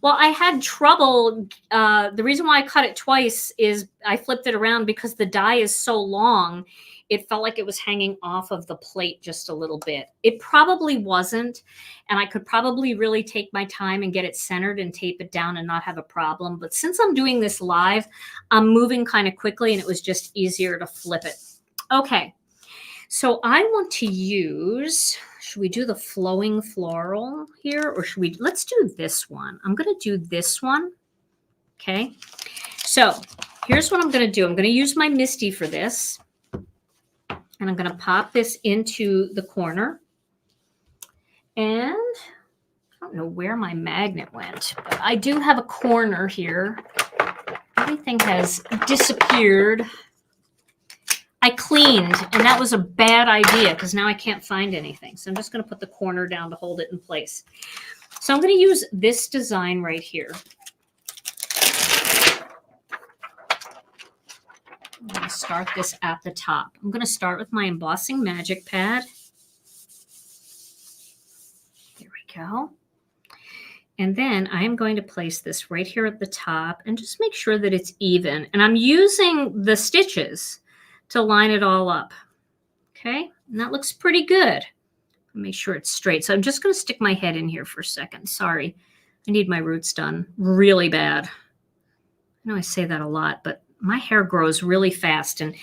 Well, I had trouble. The reason why I cut it twice is I flipped it around because the die is so long. It felt like it was hanging off of the plate just a little bit. It probably wasn't, and I could probably really take my time and get it centered and tape it down and not have a problem. But since I'm doing this live, I'm moving kind of quickly, and it was just easier to flip it. Okay, so I want to use, should we do the flowing floral here, or should we, let's do this one. I'm going to do this one, okay? So here's what I'm going to do. I'm going to use my Misty for this. And I'm going to pop this into the corner. And I don't know where my magnet went, but I do have a corner here. Everything has disappeared. I cleaned, and that was a bad idea because now I can't find anything. So I'm just going to put the corner down to hold it in place. So I'm going to use this design right here. I'm going to start this at the top. I'm going to start with my embossing magic pad. There we go. And then I am going to place this right here at the top and just make sure that it's even. And I'm using the stitches to line it all up. Okay, and that looks pretty good. Make sure it's straight. So I'm just going to stick my head in here for a second. Sorry, I need my roots done really bad. I know I say that a lot, but my hair grows really fast, and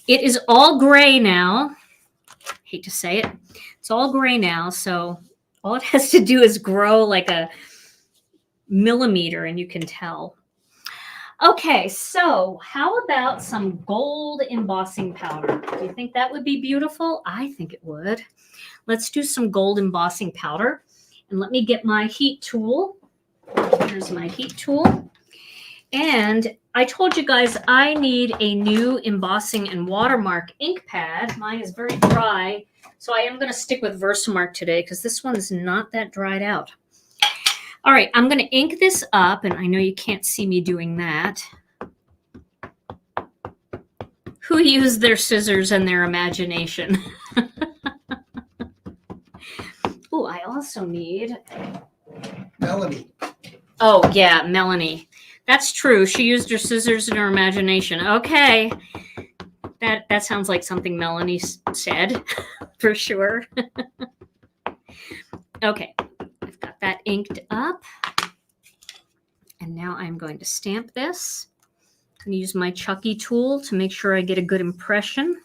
it is all gray now. Hate to say it. It's all gray now, so all it has to do is grow like a millimeter, and you can tell. Okay, so how about some gold embossing powder? Do you think that would be beautiful? I think it would. Let's do some gold embossing powder. And let me get my heat tool. Here's my heat tool. And I told you guys I need a new embossing and watermark ink pad. Mine is very dry, so I am going to stick with Versamark today because this one is not that dried out. All right, I'm going to ink this up, and I know you can't see me doing that. Who used their scissors and their imagination? Oh, I also need... Melanie. Oh, yeah, Melanie. That's true. She used her scissors and her imagination. Okay. That sounds like something Melanie said, for sure. Okay. I've got that inked up. And now I'm going to stamp this. I'm going to use my Chucky tool to make sure I get a good impression.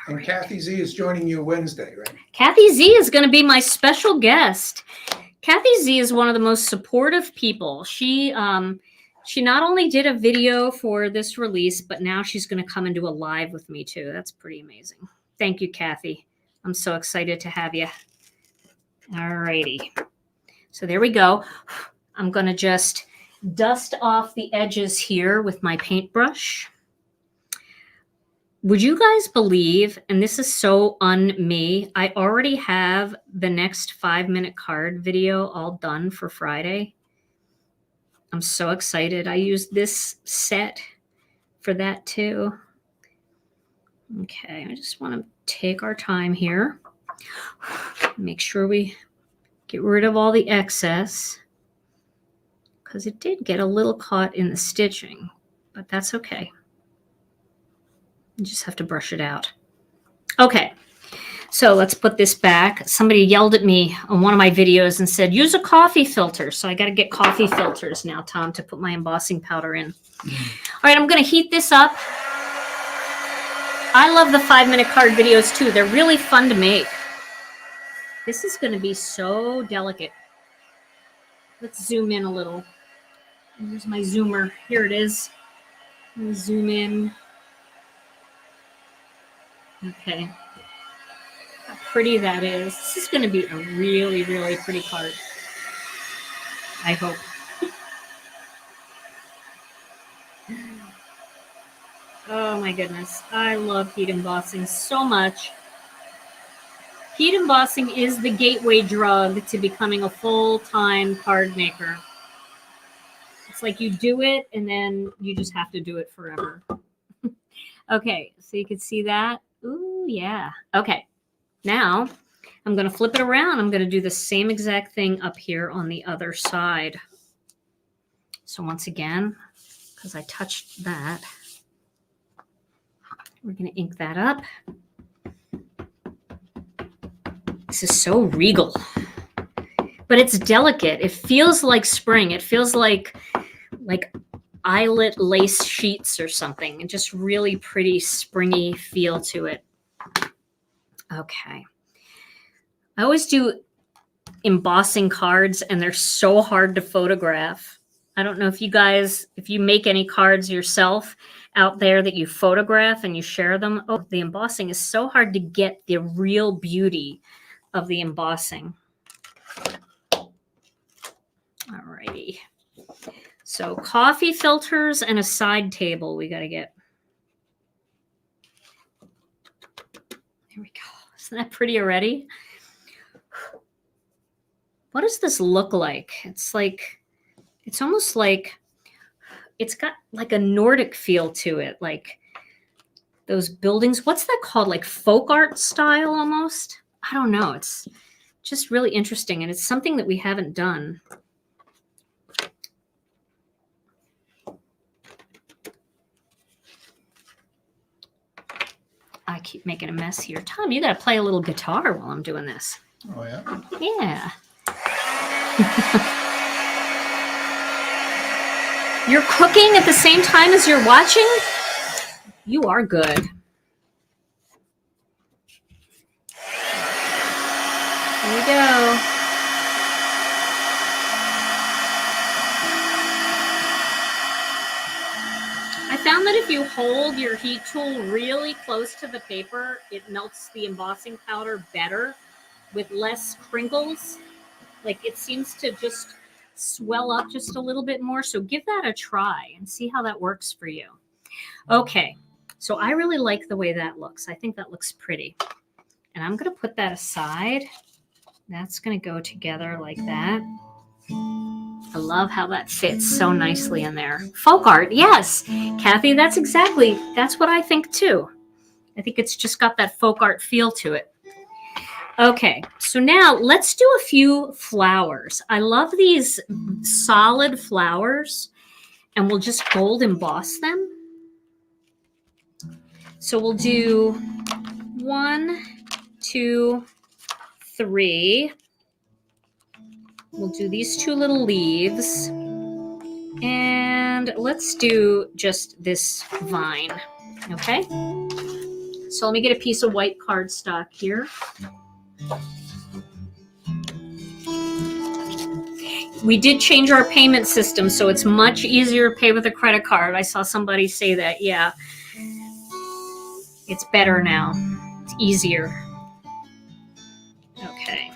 And Kathy Z is joining you Wednesday, right? Kathy Z is going to be my special guest. Kathy Z is one of the most supportive people. She not only did a video for this release, but now she's going to come and do a live with me too. That's pretty amazing. Thank you, Kathy. I'm so excited to have you. All righty. So there we go. I'm going to just dust off the edges here with my paintbrush. Would you guys believe, and this is so un-me, I already have the next 5-minute card video all done for Friday. I'm so excited. I used this set for that too. Okay, I just want to take our time here. Make sure we get rid of all the excess because it did get a little caught in the stitching, but that's okay. You just have to brush it out. Okay, So let's put this back. Somebody yelled at me on one of my videos and said, use a coffee filter. So I got to get coffee filters now, Tom, to put my embossing powder in. All right, I'm going to heat this up. I love the 5-minute card videos too. They're really fun to make. This is going to be so delicate. Let's zoom in a little. Here's my zoomer. Here it is. Let me zoom in. Okay. How pretty that is. This is going to be a really, really pretty card. I hope. Oh my goodness. I love heat embossing so much. Heat embossing is the gateway drug to becoming a full-time card maker. It's like you do it and then you just have to do it forever. Okay, so you can see that. Ooh, yeah. Okay, now I'm going to flip it around. I'm going to do the same exact thing up here on the other side. So once again, because I touched that, we're going to ink that up. This is so regal, but it's delicate. It feels like spring. It feels like eyelet lace sheets or something, and just really pretty springy feel to it. Okay. I always do embossing cards and they're so hard to photograph. I don't know if you guys, if you make any cards yourself out there that you photograph and you share them. Oh, the embossing is so hard to get the real beauty of the embossing. Alrighty. So coffee filters and a side table we got to get. There we go. Isn't that pretty already? What does this look like? It's like, it's almost like, it's got like a Nordic feel to it. Like those buildings. What's that called? Like folk art style almost? I don't know. It's just really interesting. And it's something that we haven't done. I keep making a mess here. Tom, you got to play a little guitar while I'm doing this. Oh, yeah? Yeah. You're cooking at the same time as you're watching? You are good. Here we go. I found that if you hold your heat tool really close to the paper, it melts the embossing powder better with less crinkles. Like it seems to just swell up just a little bit more. So give that a try and see how that works for you. Okay, so I really like the way that looks. I think that looks pretty. And I'm going to put that aside. That's going to go together like that. I love how that fits so nicely in there. Folk art, yes. Kathy, that's what I think too. I think it's just got that folk art feel to it. Okay, so now let's do a few flowers. I love these solid flowers, and we'll just gold emboss them. So we'll do 1, 2, 3. We'll do these 2 little leaves. And let's do just this vine, okay? So let me get a piece of white cardstock here. We did change our payment system, so it's much easier to pay with a credit card. I saw somebody say that, yeah. It's better now. It's easier. Okay.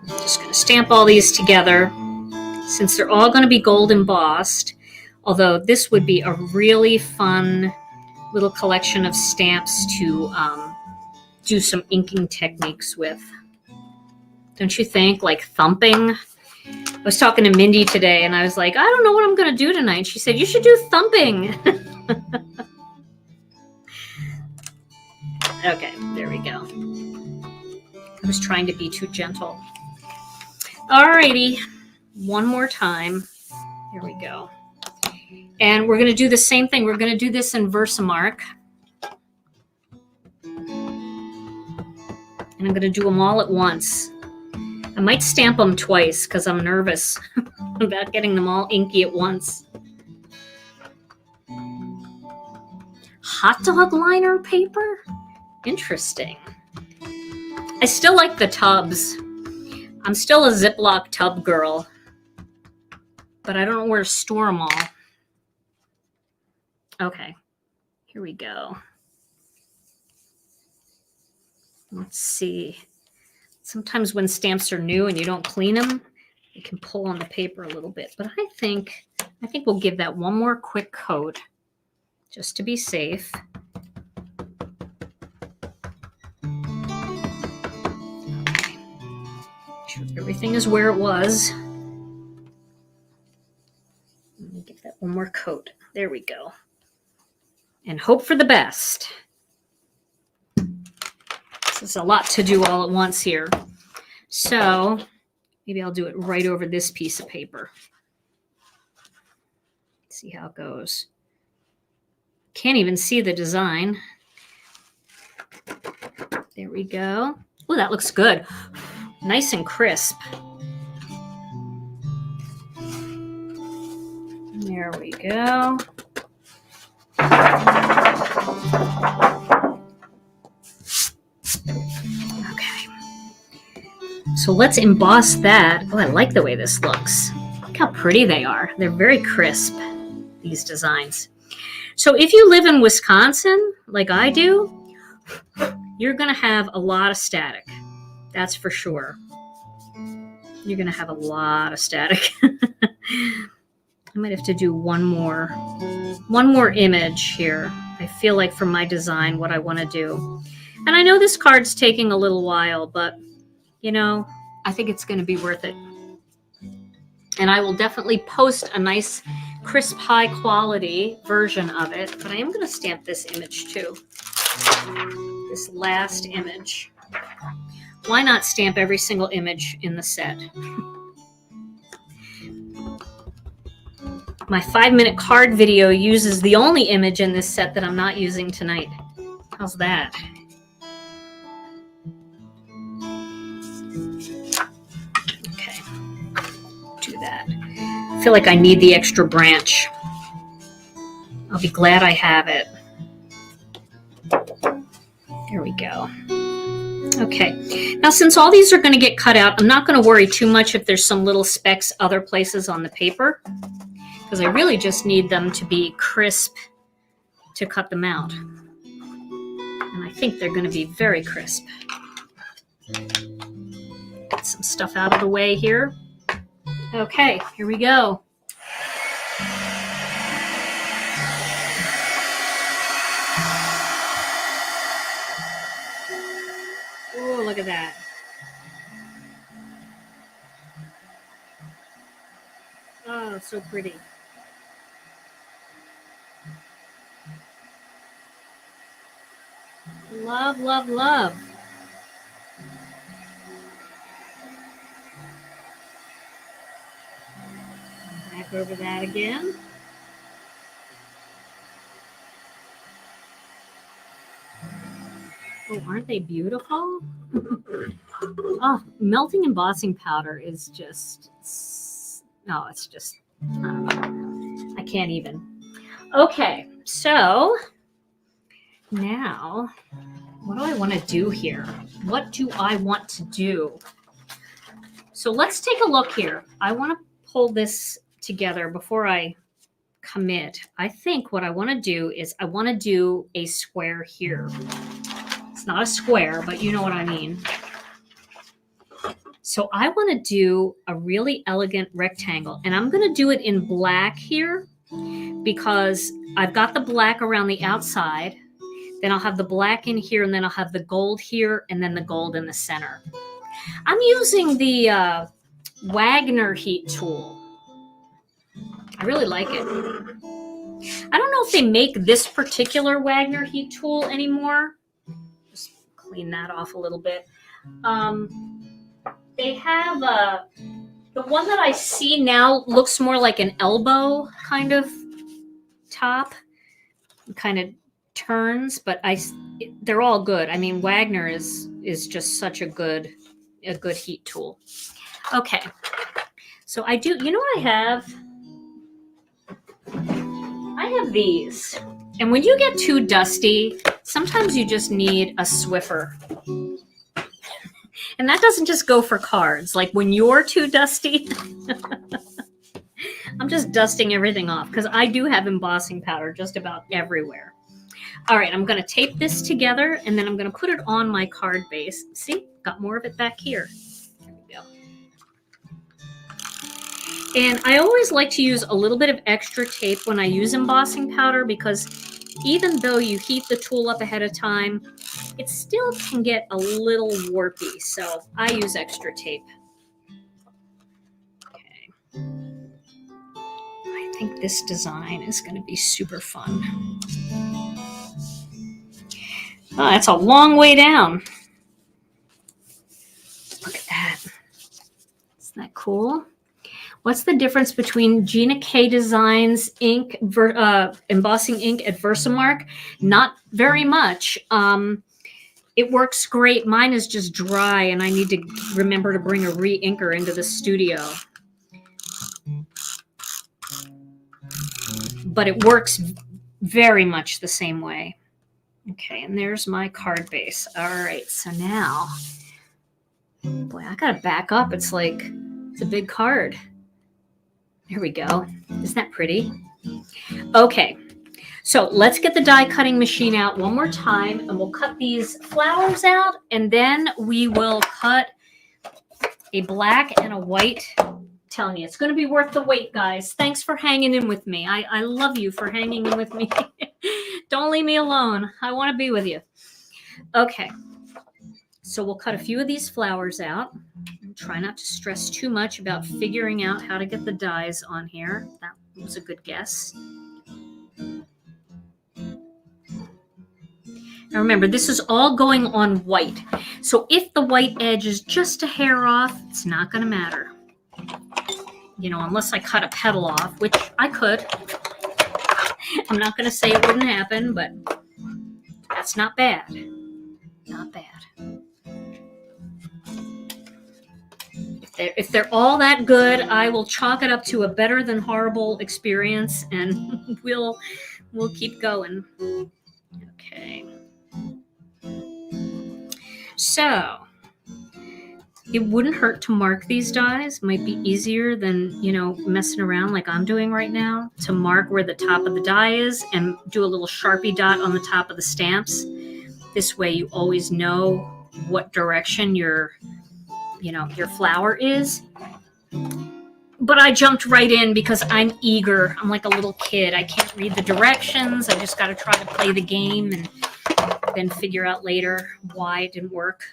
Just going to stamp all these together since they're all going to be gold embossed, although this would be a really fun little collection of stamps to do some inking techniques with. Don't you think? Like thumping. I was talking to Mindy today and I was like, I don't know what I'm going to do tonight. She said, you should do thumping. Okay, there we go. I was trying to be too gentle. Alrighty, one more time. Here we go. And we're going to do the same thing. We're going to do this in Versamark. And I'm going to do them all at once. I might stamp them twice because I'm nervous about getting them all inky at once. Hot dog liner paper? Interesting. I still like the tubs. I'm still a Ziploc tub girl. But I don't know where to store them all. Okay, here we go. Let's see. Sometimes when stamps are new and you don't clean them, you can pull on the paper a little bit. But I think we'll give that one more quick coat just to be safe. Okay. Make sure everything is where it was. Let me give that one more coat. There we go. And hope for the best. This is a lot to do all at once here. So maybe I'll do it right over this piece of paper. See how it goes. Can't even see the design. There we go. Oh, that looks good. Nice and crisp. There we go. Okay. So let's emboss that. Oh, I like the way this looks. Look how pretty they are. They're very crisp, these designs. So if you live in Wisconsin, like I do, you're going to have a lot of static. That's for sure. You're going to have a lot of static. I might have to do one more image here. I feel like for my design, what I want to do. And I know this card's taking a little while, but you know, I think it's going to be worth it. And I will definitely post a nice, crisp, high quality version of it. But I am going to stamp this image too. This last image. Why not stamp every single image in the set? My 5-minute card video uses the only image in this set that I'm not using tonight. How's that? Okay, do that. I feel like I need the extra branch. I'll be glad I have it. There we go. Okay, now since all these are going to get cut out, I'm not going to worry too much if there's some little specks other places on the paper, because I really just need them to be crisp to cut them out. And I think they're going to be very crisp. Get some stuff out of the way here. Okay, here we go. Oh, look at that. Oh, it's so pretty. Love, love, love. Back over that again. Oh, aren't they beautiful? Oh, melting embossing powder is just, no, it's just, I don't know. I can't even. Okay, so now, what do I want to do here? What do I want to do? So let's take a look here. I want to pull this together before I commit. I think what I want to do is I want to do a square here. It's not a square, but you know what I mean. So I want to do a really elegant rectangle, and I'm going to do it in black here because I've got the black around the outside. Then I'll have the black in here, and then I'll have the gold here, and then the gold in the center. I'm using the Wagner heat tool. I really like it. I don't know if they make this particular Wagner heat tool anymore. Just clean that off a little bit. They have the one that I see now looks more like an elbow kind of top, kind of turns, but they're all good. I mean, Wagner is just such a good heat tool. Okay, so I do, you know what I have? I have these. And when you get too dusty, sometimes you just need a Swiffer. And that doesn't just go for cards. Like when you're too dusty, I'm just dusting everything off because I do have embossing powder just about everywhere. All right, I'm going to tape this together and then I'm going to put it on my card base. See, got more of it back here. There we go. And I always like to use a little bit of extra tape when I use embossing powder because even though you heat the tool up ahead of time, it still can get a little warpy. So I use extra tape. Okay. I think this design is going to be super fun. Oh, that's a long way down. Look at that. Isn't that cool? What's the difference between Gina K Designs ink, embossing ink at Versamark? Not very much. It works great. Mine is just dry, and I need to remember to bring a re-inker into the studio. But it works very much the same way. Okay, and there's my card base. All right, so now, boy, I gotta back up. It's like, it's a big card. There we go. Isn't that pretty? Okay, so let's get the die cutting machine out one more time and we'll cut these flowers out and then we will cut a black and a white. I'm telling you, it's going to be worth the wait, guys. Thanks for hanging in with me. I love you for hanging in with me. Don't leave me alone. I want to be with you. Okay, so we'll cut a few of these flowers out. Try not to stress too much about figuring out how to get the dies on here. That was a good guess. Now remember, this is all going on white. So if the white edge is just a hair off, it's not going to matter. You know, unless I cut a petal off, which I could. I'm not going to say it wouldn't happen, but that's not bad. Not bad. If they're all that good, I will chalk it up to a better than horrible experience, and we'll keep going. Okay. So it wouldn't hurt to mark these dies. Might be easier than, you know, messing around like I'm doing right now, to mark where the top of the die is and do a little Sharpie dot on the top of the stamps. This way you always know what direction your flower is. But I jumped right in because I'm eager. I'm like a little kid. I can't read the directions. I just got to try to play the game and then figure out later why it didn't work.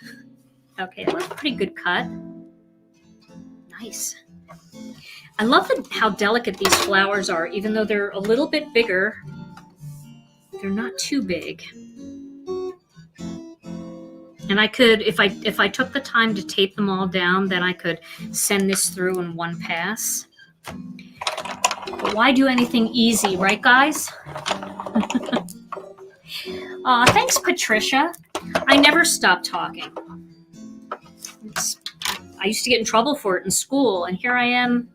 Okay, that was a pretty good cut. Nice. I love how delicate these flowers are. Even though they're a little bit bigger, they're not too big. And I could, if I took the time to tape them all down, then I could send this through in one pass. But why do anything easy, right, guys? Thanks, Patricia. I never stop talking. I used to get in trouble for it in school, and here I am.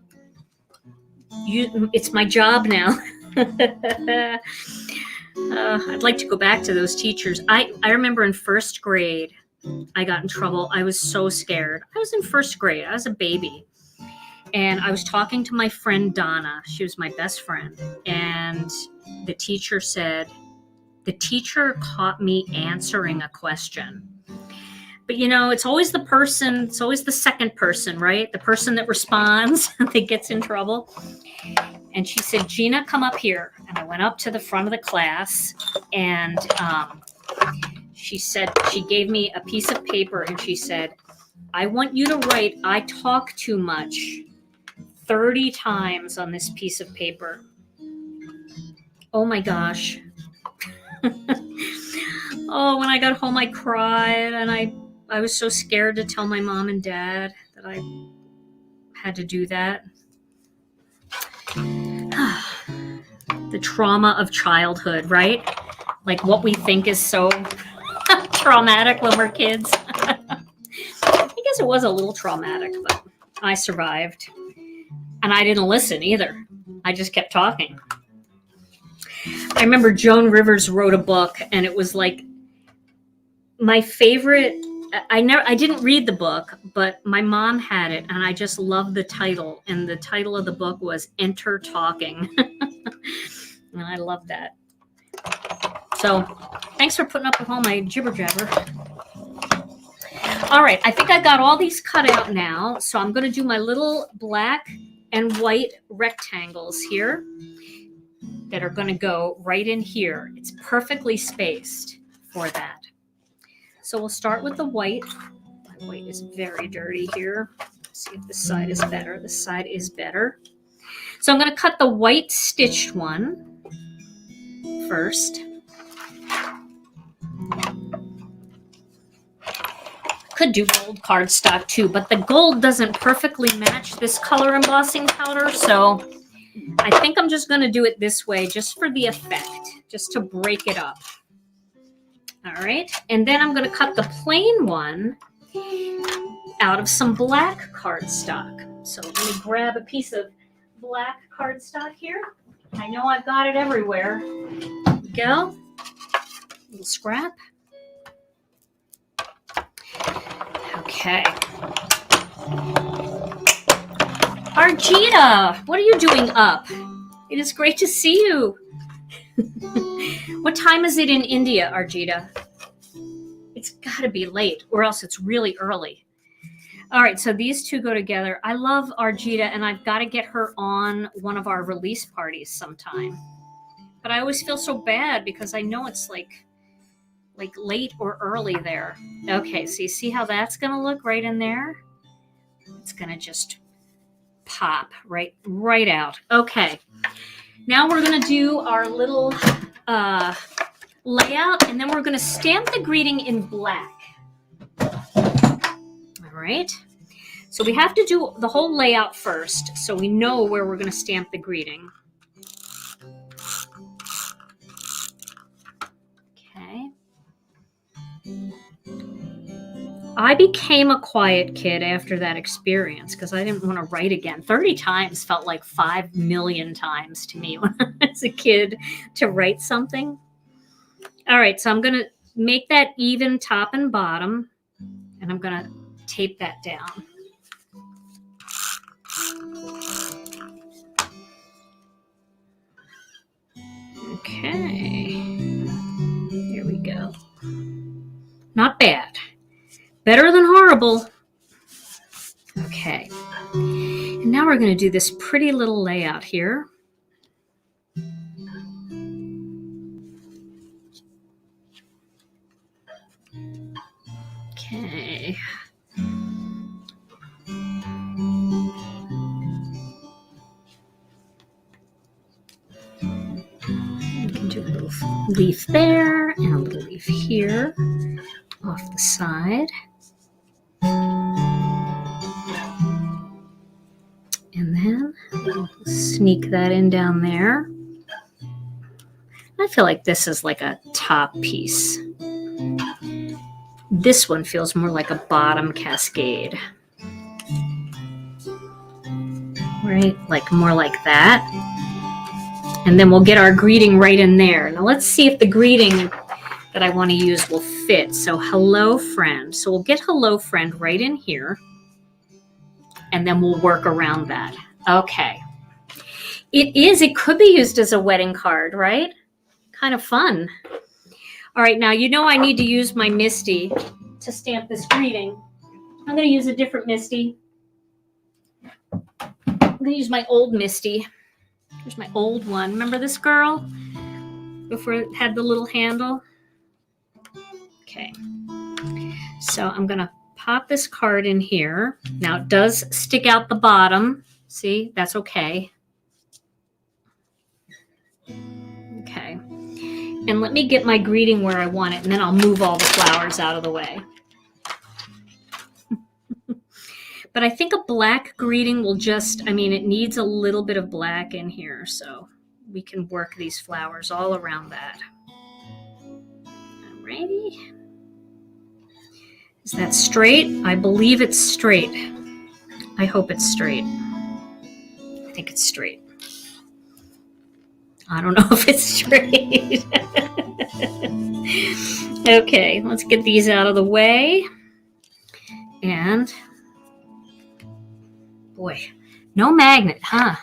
It's my job now. I'd like to go back to those teachers. I remember in first grade, I got in trouble. I was so scared. I was in first grade. I was a baby. And I was talking to my friend Donna. She was my best friend. And the teacher caught me answering a question. But, you know, it's always the second person, right? The person that responds that gets in trouble. And she said, Gina, come up here. And I went up to the front of the class and she gave me a piece of paper and she said, I want you to write, I talk too much 30 times on this piece of paper. Oh my gosh. Oh, when I got home, I cried and I was so scared to tell my mom and dad that I had to do that. The trauma of childhood, right? Like what we think is so traumatic when we're kids. I guess it was a little traumatic, but I survived. And I didn't listen either. I just kept talking. I remember Joan Rivers wrote a book, and it was like my favorite. I didn't read the book, but my mom had it, and I just loved the title. And the title of the book was Enter Talking. And I love that. So thanks for putting up with all my jibber jabber. All right, I think I got all these cut out now. So I'm going to do my little black and white rectangles here that are going to go right in here. It's perfectly spaced for that. So we'll start with the white. My white is very dirty here. Let's see if this side is better. This side is better. So I'm going to cut the white stitched one first. Could do gold cardstock too, but the gold doesn't perfectly match this color embossing powder, so I think I'm just going to do it this way just for the effect, just to break it up. All right, and then I'm going to cut the plain one out of some black cardstock. So let me grab a piece of black cardstock here. I know I've got it everywhere. There we go. Little scrap. Okay. Argita, what are you doing up? It is great to see you. What time is it in India, Argita? It's got to be late, or else it's really early. All right, so these two go together. I love Argita, and I've got to get her on one of our release parties sometime. But I always feel so bad because I know it's like late or early there. Okay, so you see how that's going to look right in there? It's going to just pop right out. Okay, now we're going to do our little layout, and then we're going to stamp the greeting in black. All right, so we have to do the whole layout first so we know where we're going to stamp the greeting. Okay. I became a quiet kid after that experience because I didn't want to write again. 30 times felt like 5 million times to me when I was a kid to write something. All right, so I'm going to make that even top and bottom, and I'm going to tape that down. Okay, here we go. Not bad. Better than horrible. Okay. And now we're going to do this pretty little layout here. Okay. We can do a little leaf there and a little leaf here off the side. And then we'll sneak that in down there. I feel like this is like a top piece. This one feels more like a bottom cascade. Right? Like more like that. And then we'll get our greeting right in there. Now let's see if the greeting that I want to use will fit. So hello friend. So we'll get hello friend right in here. And then we'll work around that. Okay. It could be used as a wedding card, right? Kind of fun. All right, now you know I need to use my Misty to stamp this greeting. I'm going to use a different Misty. I'm going to use my old Misty. Here's my old one. Remember this girl? Before it had the little handle? Okay. So I'm going to pop this card in here. Now it does stick out the bottom. See, that's okay. Okay. And let me get my greeting where I want it, and then I'll move all the flowers out of the way. But I think a black greeting will just, it needs a little bit of black in here, so we can work these flowers all around that. Alrighty. Is that straight? I believe it's straight. I hope it's straight. I think it's straight. I don't know if it's straight. Okay, let's get these out of the way. And, boy, no magnet, huh?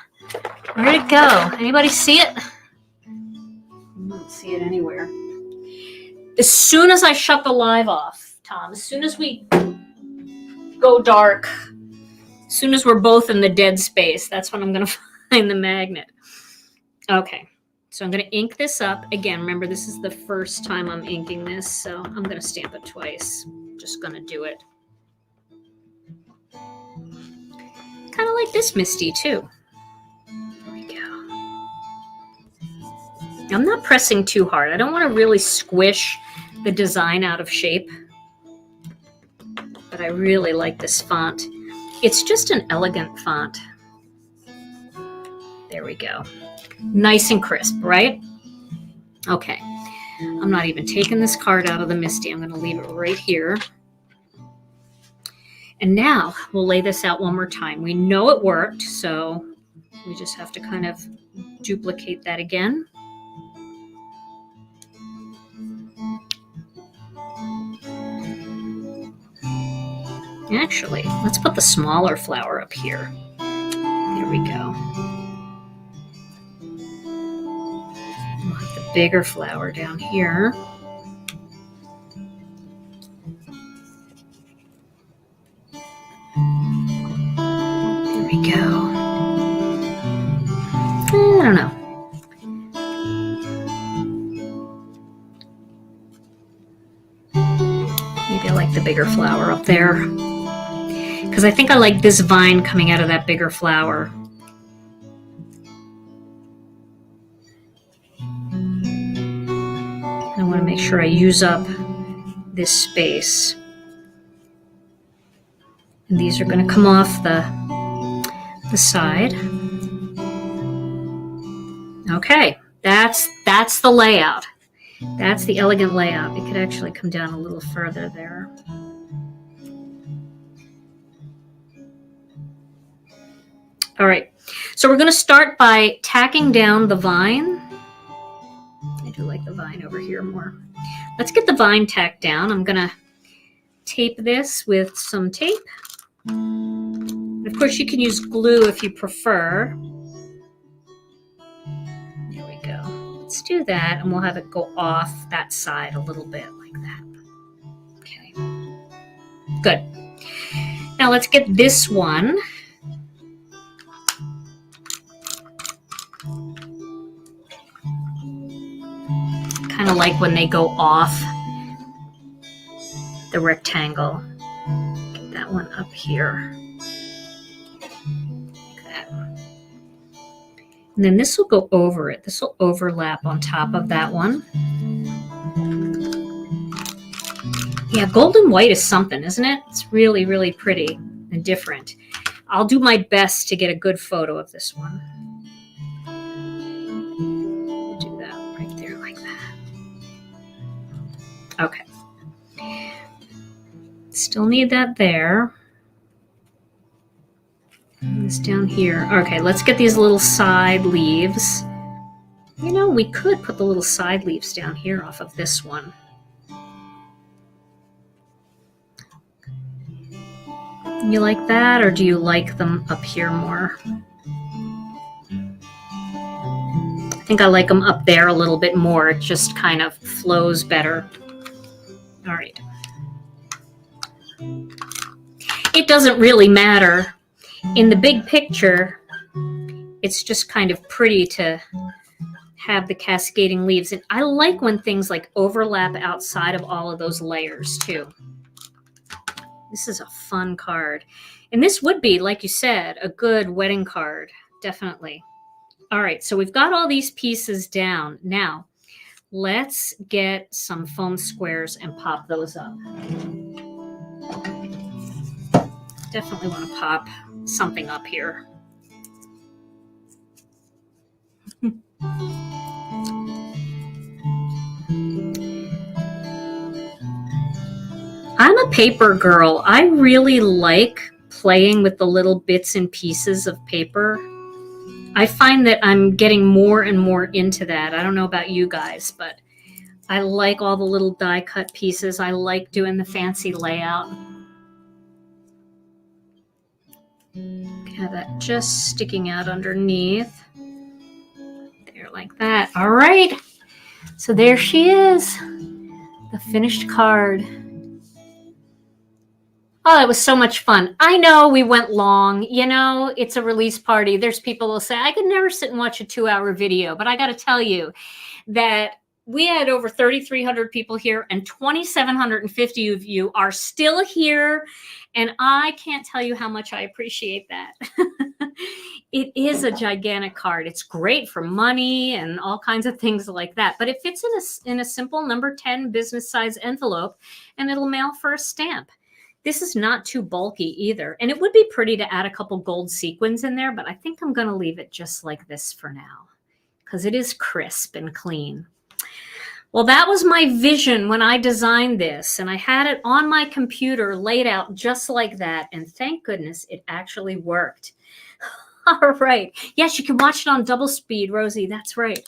Where'd it go? Anybody see it? I don't see it anywhere. As soon as I shut the live off, Tom, as soon as we go dark, as soon as we're both in the dead space, that's when I'm going to find the magnet. Okay, so I'm going to ink this up. Again, remember, this is the first time I'm inking this, so I'm going to stamp it twice. Just going to do it. Kind of like this Misty, too. There we go. I'm not pressing too hard. I don't want to really squish the design out of shape, but I really like this font. It's just an elegant font. There we go. Nice and crisp, right? Okay. I'm not even taking this card out of the Misty. I'm going to leave it right here. And now we'll lay this out one more time. We know it worked, so we just have to kind of duplicate that again. Actually, let's put the smaller flower up here. There we go. We'll have the bigger flower down here. There we go. I don't know. Maybe I like the bigger flower up there, because I think I like this vine coming out of that bigger flower. I want to make sure I use up this space. And these are going to come off the side. Okay, that's the layout. That's the elegant layout. It could actually come down a little further there. All right, so we're going to start by tacking down the vine. I do like the vine over here more. Let's get the vine tacked down. I'm going to tape this with some tape. And of course, you can use glue if you prefer. There we go. Let's do that, and we'll have it go off that side a little bit like that. Okay. Good. Now let's get this one. Kind of like when they go off the rectangle. Get that one up here. Like that. And then this will go over it. This will overlap on top of that one. Yeah, golden white is something, isn't it? It's really, really pretty and different. I'll do my best to get a good photo of this one. Do that right there like that. Okay. Still need that there. And this down here. Okay, let's get these little side leaves. You know, we could put the little side leaves down here off of this one. You like that, or do you like them up here more? I think I like them up there a little bit more. It just kind of flows better. All right. It doesn't really matter. In the big picture, it's just kind of pretty to have the cascading leaves. And I like when things like overlap outside of all of those layers too. This is a fun card. And this would be, like you said, a good wedding card, definitely. All right, so we've got all these pieces down. Now, let's get some foam squares and pop those up. Definitely want to pop something up here. I'm a paper girl. I really like playing with the little bits and pieces of paper. I find that I'm getting more and more into that. I don't know about you guys, but I like all the little die cut pieces. I like doing the fancy layout. Have that just sticking out underneath. There, like that. All right. So there she is, the finished card. Oh, it was so much fun. I know we went long. You know, it's a release party. There's people who will say, I could never sit and watch a 2-hour video. But I got to tell you that we had over 3,300 people here, and 2,750 of you are still here. And I can't tell you how much I appreciate that. It is a gigantic card. It's great for money and all kinds of things like that. But it fits in a simple number 10 business size envelope, and it'll mail for a stamp. This is not too bulky either. And it would be pretty to add a couple gold sequins in there, but I think I'm going to leave it just like this for now because it is crisp and clean. Well, that was my vision when I designed this, and I had it on my computer laid out just like that. And thank goodness it actually worked. All right. Yes, you can watch it on double speed, Rosie. That's right.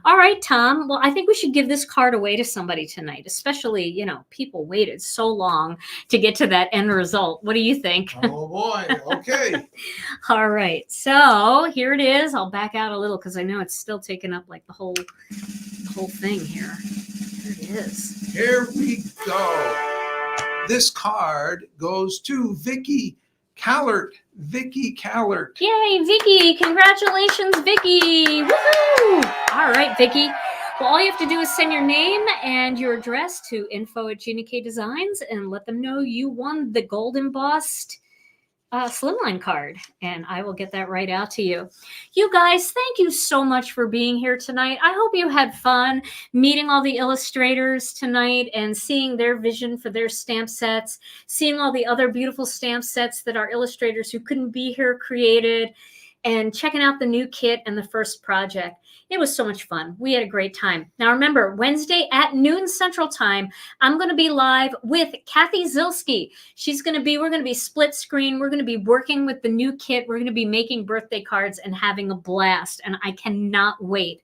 All right, Tom. Well, I think we should give this card away to somebody tonight, especially, you know, people waited so long to get to that end result. What do you think? Oh, boy. Okay. All right. So here it is. I'll back out a little because I know it's still taking up like the whole thing here. Here it is. Here we go. This card goes to Vicki Kahlert. Vicki Kahlert. Yay, Vicki. Congratulations, Vicki. Woohoo! All right, Vicki. Well, all you have to do is send your name and your address to info@GinaKDesigns and let them know you won the gold embossed slimline card, and I will get that right out to you. You guys, thank you so much for being here tonight. I hope you had fun meeting all the illustrators tonight and seeing their vision for their stamp sets, seeing all the other beautiful stamp sets that our illustrators who couldn't be here created, and checking out the new kit and the first project. It was so much fun. We had a great time. Now remember, Wednesday at noon Central Time, I'm going to be live with Kathy Zilski. We're going to be split screen. We're going to be working with the new kit. We're going to be making birthday cards and having a blast. And I cannot wait.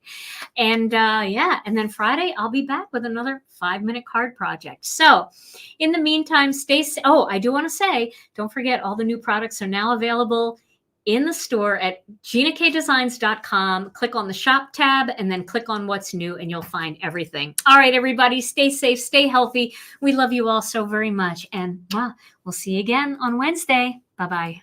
And yeah, and then Friday, I'll be back with another 5-minute card project. So in the meantime, stay safe. Oh, I do want to say, don't forget, all the new products are now available in the store at GinaKDesigns.com. Click on the shop tab and then click on what's new and you'll find everything. All right, everybody, stay safe, stay healthy. We love you all so very much. And we'll see you again on Wednesday. Bye-bye.